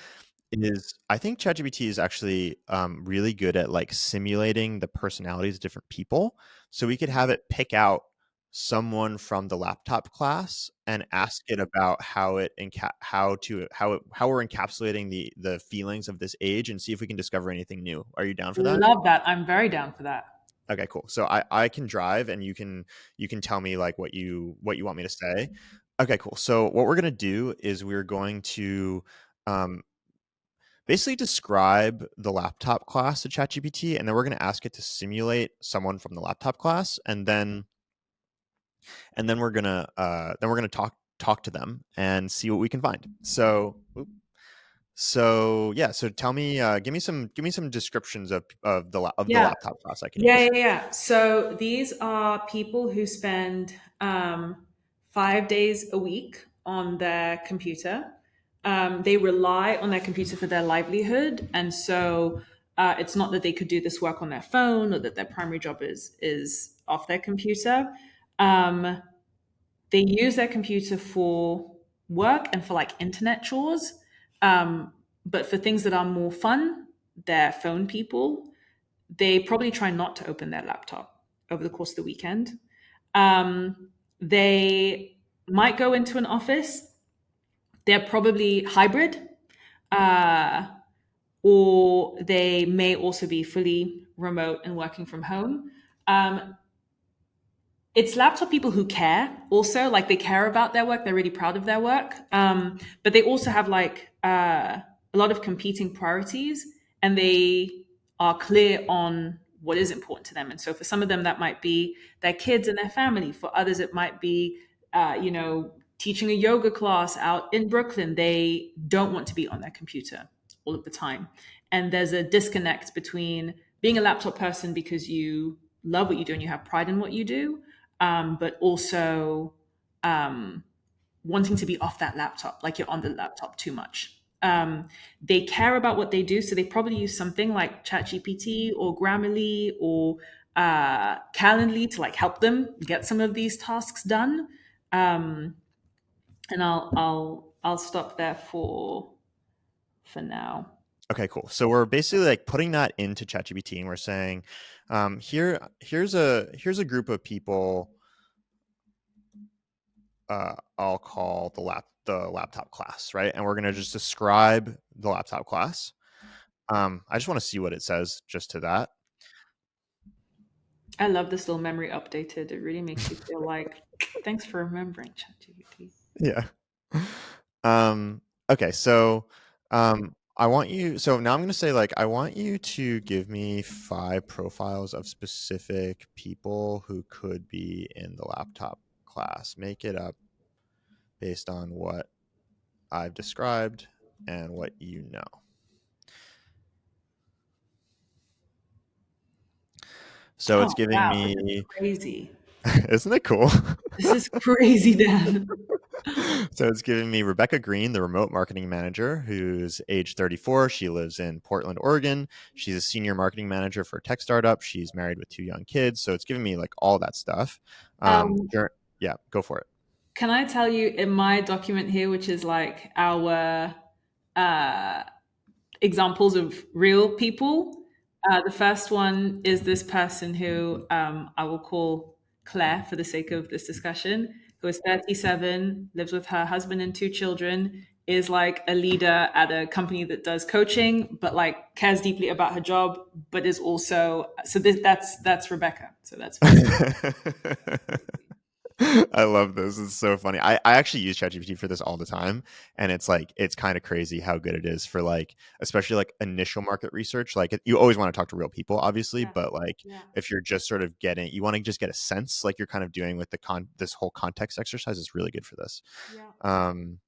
is I think ChatGPT is actually really good at like simulating the personalities of different people. So we could have it pick out someone from the laptop class and ask it about how it how we're encapsulating the feelings of this age and see if we can discover anything new. Are you down for that? Love that. I'm very down for that. Okay, cool. So I can drive and you can tell me like what you want me to say. Okay, cool. So what we're gonna do is we're going to um, basically describe the laptop class to ChatGPT, and then we're gonna ask it to simulate someone from the laptop class, and then we're gonna talk to them and see what we can find. So yeah. So tell me, give me some descriptions of the Yeah. laptop class I can Yeah, use. yeah, yeah. So these are people who spend 5 days a week on their computer. They rely on their computer for their livelihood, and so it's not that they could do this work on their phone or that their primary job is off their computer. Um, they use their computer for work and for like internet chores, but for things that are more fun, they're phone people. They probably try not to open their laptop over the course of the weekend. They might go into an office. They're probably hybrid, uh, or they may also be fully remote and working from home. Um, it's laptop people who care also, like they care about their work, they're really proud of their work, but they also have like a lot of competing priorities, and they are clear on what is important to them. And so for some of them that might be their kids and their family, for others it might be teaching a yoga class out in Brooklyn. They don't want to be on their computer all of the time, and there's a disconnect between being a laptop person because you love what you do and you have pride in what you do, but also um, wanting to be off that laptop, like you're on the laptop too much. They care about what they do, so they probably use something like ChatGPT or Grammarly or Calendly to like help them get some of these tasks done. Um, and I'll stop there for now. Okay, cool. So we're basically like putting that into ChatGPT, and we're saying, here's a group of people. I'll call the laptop class, right? And we're gonna just describe the laptop class. I just want to see what it says just to that. I love this little memory updated. It really makes you feel like, thanks for remembering ChatGPT. Yeah. Um, okay, so I want you. So now I'm going to say, like, I want you to give me 5 profiles of specific people who could be in the laptop class. Make it up based on what I've described and what you know. So Oh it's giving wow, this is me, crazy. isn't it cool? This is crazy, Dan. So it's giving me Rebecca Green, the remote marketing manager, who's age 34. She lives in Portland, Oregon. She's a senior marketing manager for a tech startup. She's married with 2 young kids. So it's giving me like all that stuff. Um, Yeah, go for it. can I tell you in my document here, which is like our uh, examples of real people? The first one is this person who I will call Claire for the sake of this discussion, who is 37, lives with her husband and 2 children, is like a leader at a company that does coaching, but like cares deeply about her job, but is also so that's Rebecca. So that's first. I love this. It's so funny. I actually use ChatGPT for this all the time. And it's like, it's kind of crazy how good it is for like, especially like initial market research. Like you always want to talk to real people, obviously, Yeah, but like yeah, if you're just sort of you want to just get a sense like you're kind of doing with this whole context exercise is really good for this. yeah. Um,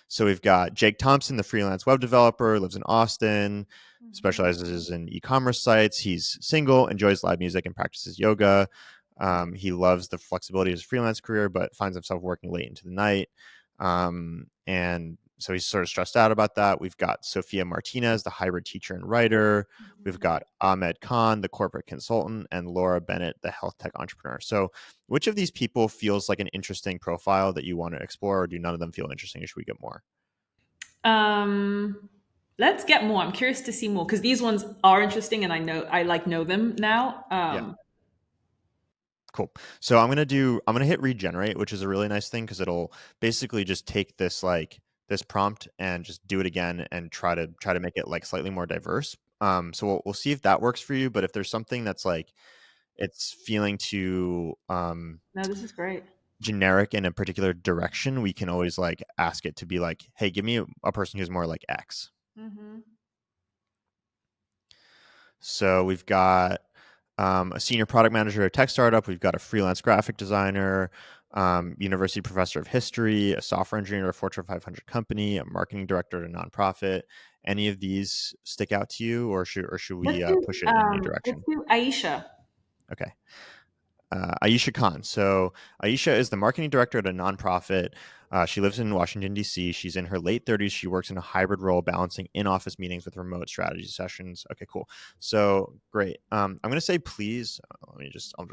so we've got Jake Thompson, the freelance web developer, lives in Austin, Mhm. specializes in e-commerce sites. He's single, enjoys live music, and practices yoga. He loves the flexibility of his freelance career, but finds himself working late into the night. And so he's sort of stressed out about that. We've got Sophia Martinez, the hybrid teacher and writer. We've Mhm. got Ahmed Khan, the corporate consultant, and Laura Bennett, the health tech entrepreneur. So, which of these people feels like an interesting profile that you want to explore, or do none of them feel interesting? Or should we get more? Um, let's get more. I'm curious to see more because these ones are interesting, and I know them now. Yeah. Cool. So I'm gonna hit regenerate, which is a really nice thing because it'll basically just take this prompt and just do it again and try to make it like slightly more diverse. So we'll see if that works for you. But if there's something that's like it's feeling too No, this is great. generic in a particular direction, we can always like ask it to be like, hey, give me a person who's more like X. Mm-hmm. So we've got a senior product manager at a tech startup. We've got a freelance graphic designer, university professor of history, a software engineer at a Fortune 500 company, a marketing director at a nonprofit. Any of these stick out to you, or should we push it in a new Let's direction? do Aisha. Okay. Aisha Khan. So Aisha is the marketing director at a nonprofit. She lives in Washington, D.C. She's in her late 30s. She works in a hybrid role, balancing in-office meetings with remote strategy sessions. Okay, cool. So great. I'm going to say, please, I'll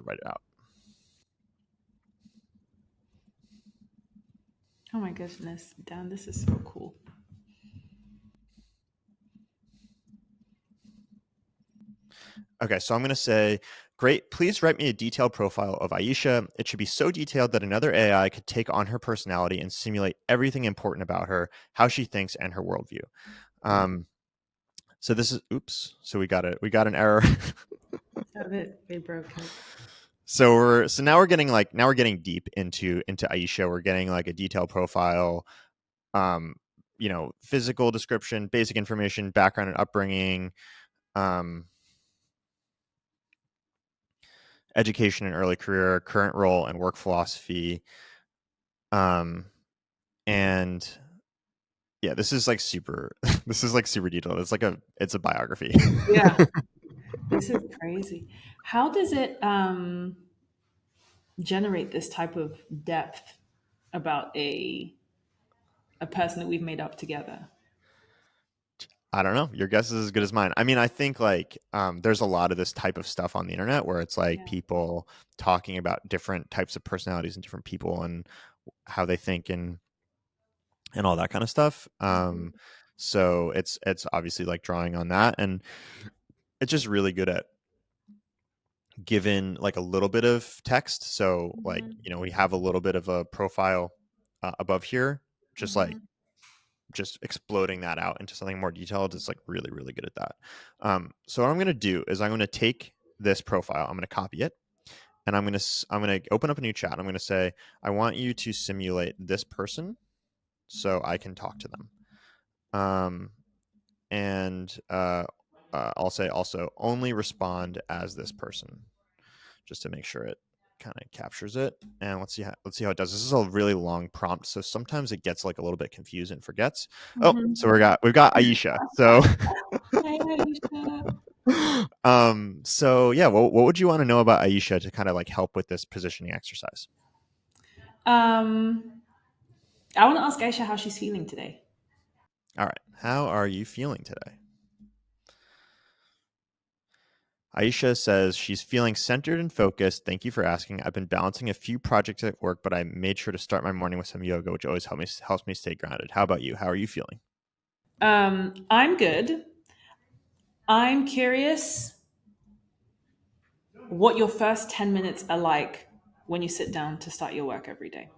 write it out. Oh my goodness, Dan, this is so cool. Okay, so I'm going to say, great, please write me a detailed profile of Aisha. It should be so detailed that another AI could take on her personality and simulate everything important about her, how she thinks, and her worldview. So this is, oops. So we got an error. Oh, they broke it. So now we're getting deep into Aisha. We're getting like a detailed profile, physical description, basic information, background and upbringing, education and early career, current role and work philosophy, and yeah, this is like super. This is like super detailed. It's a biography. Yeah, this is crazy. How does it generate this type of depth about a person that we've made up together? I don't know. Your guess is as good as mine. I mean, I think like there's a lot of this type of stuff on the internet where it's like Yeah. people talking about different types of personalities and different people and how they think and all that kind of stuff. So it's obviously like drawing on that, and it's just really good at given like a little bit of text. So like Mm-hmm. we have a little bit of a profile above here, just like Mm-hmm. just exploding that out into something more detailed is like really really good at that. So what I'm going to do is I'm going to take this profile, I'm going to copy it, and I'm going to open up a new chat. I'm going to say I want you to simulate this person so I can talk to them. And I'll say also only respond as this person, just to make sure it kind of captures it. And let's see how it does. This is a really long prompt, so sometimes it gets like a little bit confused and forgets. Oh, Mm-hmm. so we've got Aisha. So Hey, Aisha. so yeah, what would you want to know about Aisha to kind of like help with this positioning exercise? Um, I want to ask Aisha how she's feeling today. All right, how are you feeling today? Aisha says she's feeling centered and focused. Thank you for asking. I've been balancing a few projects at work, but I made sure to start my morning with some yoga, which always helps me stay grounded. How about you? How are you feeling? I'm good. I'm curious what your first 10 minutes are like when you sit down to start your work every day.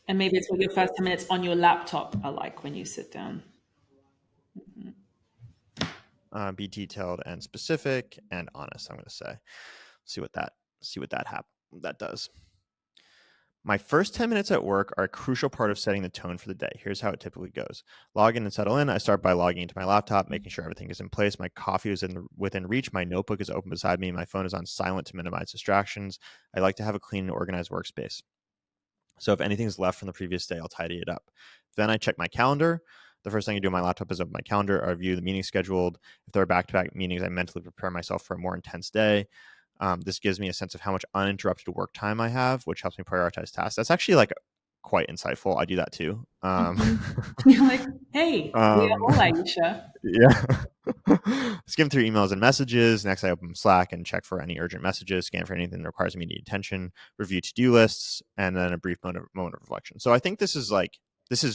And maybe it's what your first 10 minutes on your laptop are like when you sit down. Be detailed and specific and honest. I'm going to say. See what that does. My first 10 minutes at work are a crucial part of setting the tone for the day. Here's how it typically goes. Log in and settle in. I start by logging into my laptop, making sure everything is in place. My coffee is within reach. My notebook is open beside me. My phone is on silent to minimize distractions. I like to have a clean and organized workspace. So if anything's left from the previous day, I'll tidy it up. Then I check my calendar. The first thing I do on my laptop is open my calendar. I review the meetings scheduled. If there are back-to-back meetings, I mentally prepare myself for a more intense day. This gives me a sense of how much uninterrupted work time I have, which helps me prioritize tasks. That's actually like quite insightful. I do that too. Mhm. You're like, hey, we are Um, all Aisha. yeah. Skim through emails and messages. Next, I open Slack and check for any urgent messages, scan for anything that requires immediate attention, review to-do lists, and then a brief moment of reflection. So I think this is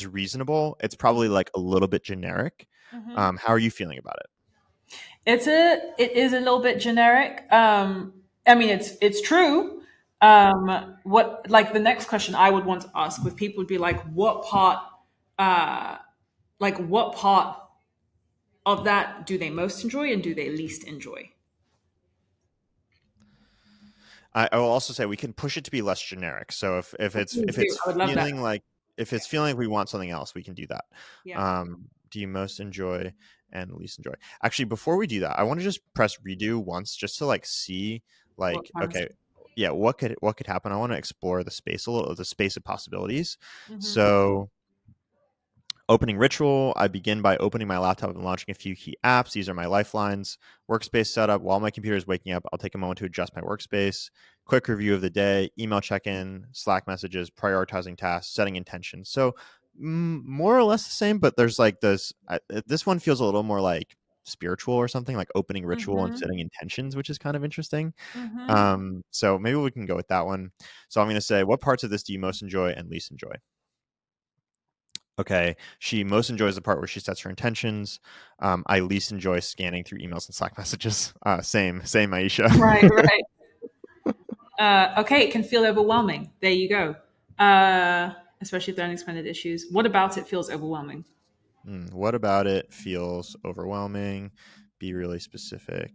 reasonable. It's probably like a little bit generic. Mhm. How are you feeling about it? It is a little bit generic. I mean, it's true. What like the next question I would want to ask with people would be like, uh, what part of that do they most enjoy and do they least enjoy? I will also say we can push it to be less generic. So Oh, please if do. it's I would love that. feeling like Yeah, we want something else, we can do that. yeah. Do you most enjoy and least enjoy? Actually, before we do that, I want to just press redo once just to like see What like comes? okay, yeah, what could happen? I want to explore the space a little, the space of possibilities. Hmm. So opening ritual, I begin by opening my laptop and launching a few key apps. These are my lifelines. Workspace setup. While my computer is waking up, I'll take a moment to adjust my workspace. Quick review of the day, email check in, Slack messages, prioritizing tasks, setting intentions. So, more or less the same, but there's like this one feels a little more like spiritual or something, like opening ritual and Hmm. setting intentions, which is kind of interesting. Hmm. So maybe we can go with that one. So I'm going to say, what parts of this do you most enjoy and least enjoy? Okay, she most enjoys the part where she sets her intentions. I least enjoy scanning through emails and Slack messages. Same, Aisha. Right, right. Okay, it can feel overwhelming. There you go. Especially if there are unexplained issues. What about it feels overwhelming? What about it feels overwhelming? Be really specific.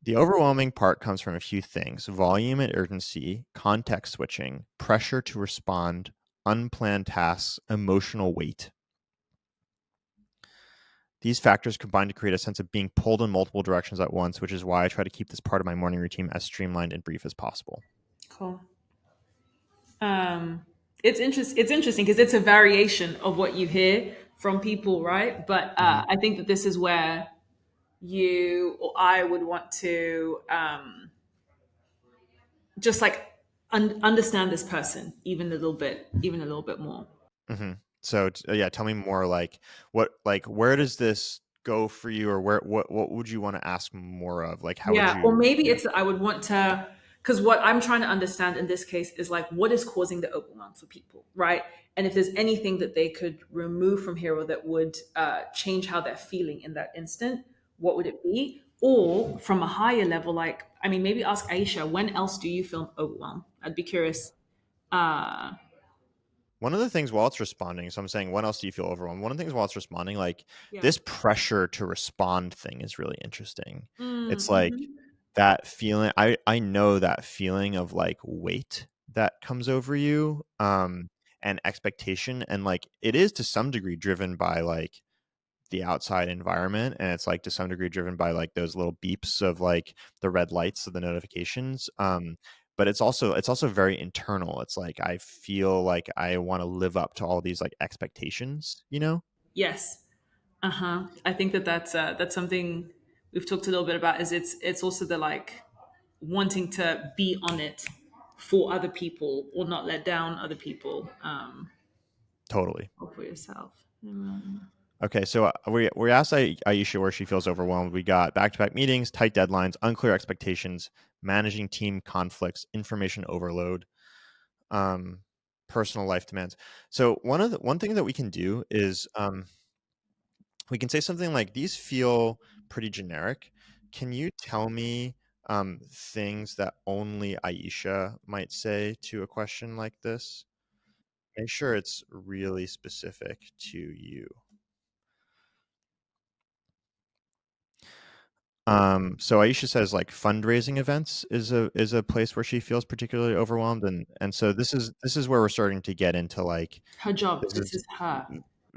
The overwhelming part comes from a few things: volume and urgency, context switching, pressure to respond, unplanned tasks, emotional weight. These factors combine to create a sense of being pulled in multiple directions at once, which is why I try to keep this part of my morning routine as streamlined and brief as possible. Cool. It's interesting because it's a variation of what you hear from people, right? But Mhm. I think that this is where you or I would want to just like understand this person even a little bit more. So yeah, tell me more. Like where does this go for you, or what would you want to ask more of? Like how would Yeah, or you? maybe Yeah, it's I would want to, because what I'm trying to understand in this case is like what is causing the overwhelm for people, right? And if there's anything that they could remove from here or that would change how they're feeling in that instant, what would it be? Or from a higher level, like I mean, maybe ask Aisha, when else do you feel overwhelmed? I'd be curious. Uh, one of the things while it's responding, so I'm saying, when else do you feel overwhelmed? One of the things while it's responding, like yeah. this pressure to respond thing is really interesting. It's like Mm-hmm. that feeling. I know that feeling of like weight that comes over you, and expectation, and like it is to some degree driven by like the outside environment, and it's like to some degree driven by like those little beeps of like the red lights of the notifications, but it's also very internal. It's like I feel like I want to live up to all these like expectations, you know. Yes. Uh-huh. I think that that's something we've talked a little bit about is it's also the like wanting to be on it for other people or not let down other people Totally. or for yourself. Okay, so we asked Aisha where she feels overwhelmed. We got back-to-back meetings, tight deadlines, unclear expectations, managing team conflicts, information overload, um, personal life demands. So one thing that we can do is, we can say something like, these feel pretty generic. Can you tell me things that only Aisha might say to a question like this? Make sure it's really specific to you. So Aisha says like fundraising events is a place where she feels particularly overwhelmed, and so this is where we're starting to get into like Her job. this This is is her.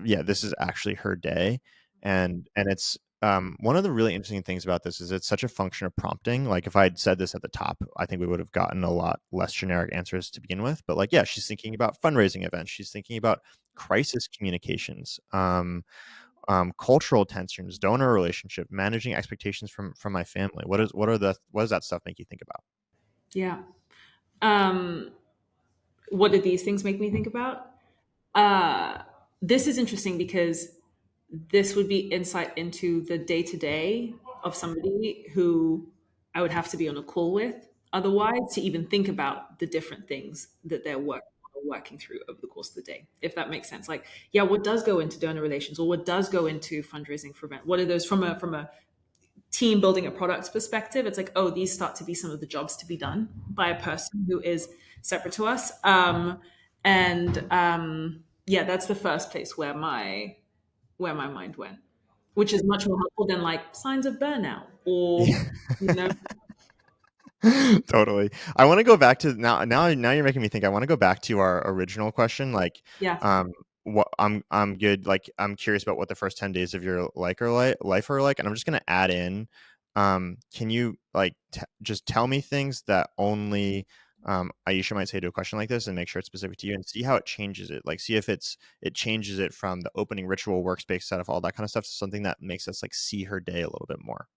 yeah, this is actually her day, and it's one of the really interesting things about this is it's such a function of prompting. Like if I had said this at the top, I think we would have gotten a lot less generic answers to begin with. But like, yeah, she's thinking about fundraising events. She's thinking about crisis communications, cultural tensions, donor relationship, managing expectations from my family. What does that stuff make you think about? Yeah. Um what did these things make me think about? Uh this is interesting because this would be insight into the day to day of somebody who I would have to be on a call with otherwise to even think about the different things that they're working working through over the course of the day, if that makes sense. Like, yeah, what does go into donor relations, or what does go into fundraising for event? What are those from a team building a product perspective? It's like, oh, these start to be some of the jobs to be done by a person who is separate to us. Yeah, that's the first place where my mind went, which is much more helpful than like signs of burnout or, Yeah. you know, Totally. I want to go back to now you're making me think. I want to go back to our original question. Like, yeah. what I'm good. Like, I'm curious about what the first 10 days of your life are like. And I'm just going to add in, can you like just tell me things that only Aisha might say to a question like this, and make sure it's specific to you, and see how it changes it. Like, see if it changes it from the opening ritual, workspace setup, all that kind of stuff, to something that makes us like see her day a little bit more.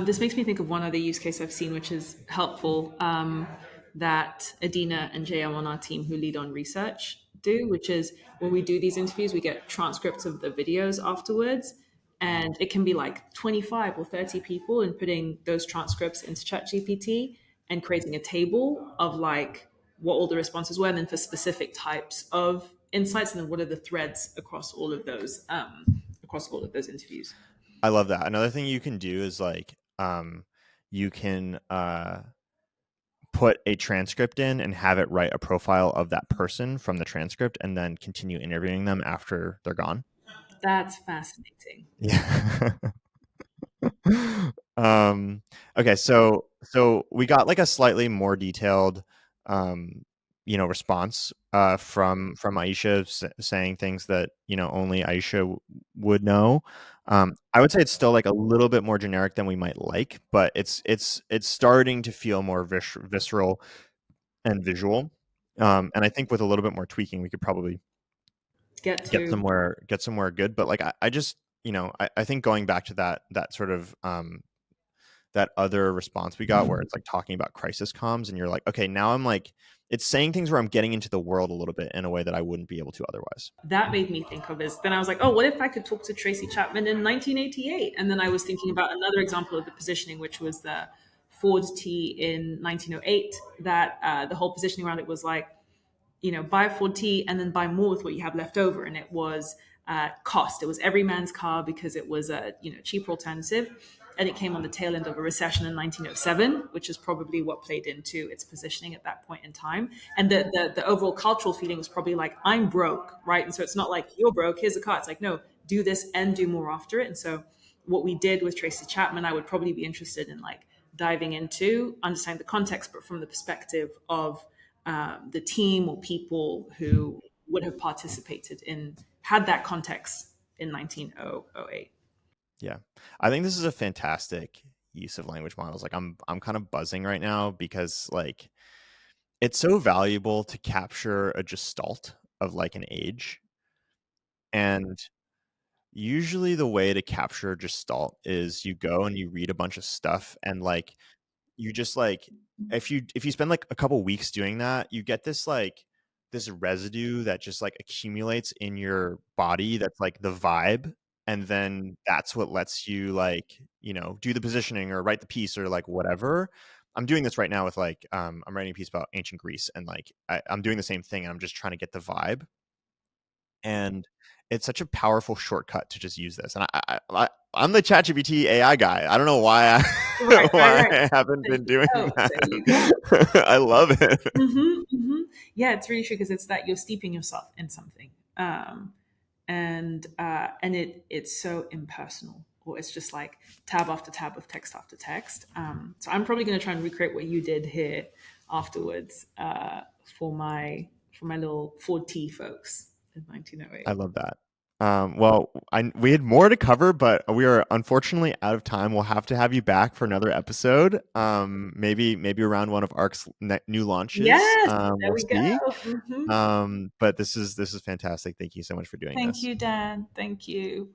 This makes me think of one other use case I've seen, which is helpful, that Adina and JM on our team who lead on research do, which is when we do these interviews, we get transcripts of the videos afterwards. And it can be like 25 or 30 people, and putting those transcripts into ChatGPT and creating a table of like what all the responses were, and then for specific types of insights, and then what are the threads across all of those interviews. I love that. Another thing you can do is like, you can put a transcript in and have it write a profile of that person from the transcript, and then continue interviewing them after they're gone. That's fascinating. Yeah. um, okay, so we got like a slightly more detailed, response from Aisha, saying things that only Aisha would know. I would say it's still like a little bit more generic than we might like, but it's starting to feel more visceral and visual. And I think with a little bit more tweaking, we could probably Get get to somewhere good. But like, I just, I think going back to that sort of, that other response we got, where it's like talking about crisis comms, and you're like, okay, now I'm like, it's saying things where I'm getting into the world a little bit in a way that I wouldn't be able to otherwise. that made me think of is then I was like, oh, what if I could talk to Tracy Chapman in 1988? And then I was thinking about another example of the positioning, which was the Ford T in 1908. That the whole positioning around it was like, buy a Ford T and then buy more with what you have left over. And it was cost. It was every man's car because it was a cheaper alternative. And it came on the tail end of a recession in 1907, which is probably what played into its positioning at that point in time. And the overall cultural feeling was probably like, I'm broke, right? And so it's not like you're broke, here's a car. It's like, no, do this and do more after it. And so what we did with Tracy Chapman, I would probably be interested in like diving into, understanding the context, but from the perspective of the team or people who would have participated in, had that context in 1908. Yeah, I think this is a fantastic use of language models. Like, I'm kind of buzzing right now, because like, it's so valuable to capture a gestalt of like an age. And usually the way to capture a gestalt is you go and you read a bunch of stuff, and like, you just like, if you spend like a couple weeks doing that, you get this like, this residue that just like accumulates in your body, that's like the vibe. And then that's what lets you like, do the positioning or write the piece or like whatever. I'm doing this right now with like, I'm writing a piece about ancient Greece, and like, I'm doing the same thing, and I'm just trying to get the vibe. And it's such a powerful shortcut to just use this. And I'm the ChatGPT AI guy. I don't know why Right, right, why right. I haven't There been you doing go. There you go. that. I love it. Yeah, it's really true because it's that you're steeping yourself in something, and it's so impersonal, or it's just like tab after tab of text after text. So I'm probably going to try and recreate what you did here afterwards for my little 4T folks in I 1908. love that. Well, we had more to cover, but we are unfortunately out of time. We'll have to have you back for another episode. Maybe around one of ARC's new launches. Yes, there We'll we see. go. Hmm. But this is fantastic. Thank you so much for doing Thank this. you, Dan. Thank you.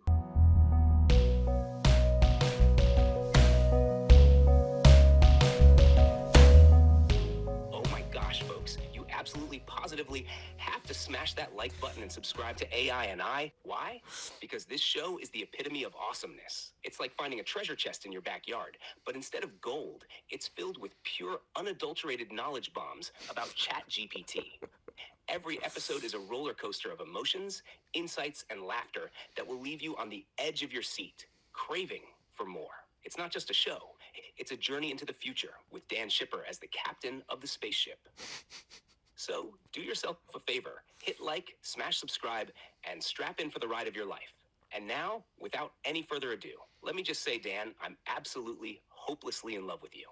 Oh my gosh, folks, you absolutely positively have to smash that like button and subscribe to AI and I. Why? Because this show is the epitome of awesomeness. It's like finding a treasure chest in your backyard, but instead of gold, it's filled with pure, unadulterated knowledge bombs about ChatGPT. Every episode is a roller coaster of emotions, insights, and laughter that will leave you on the edge of your seat, craving for more. It's not just a show, it's a journey into the future with Dan Shipper as the captain of the spaceship. So do yourself a favor, hit like, smash subscribe, and strap in for the ride of your life. And now, without any further ado, let me just say, Dan, I'm absolutely, hopelessly in love with you.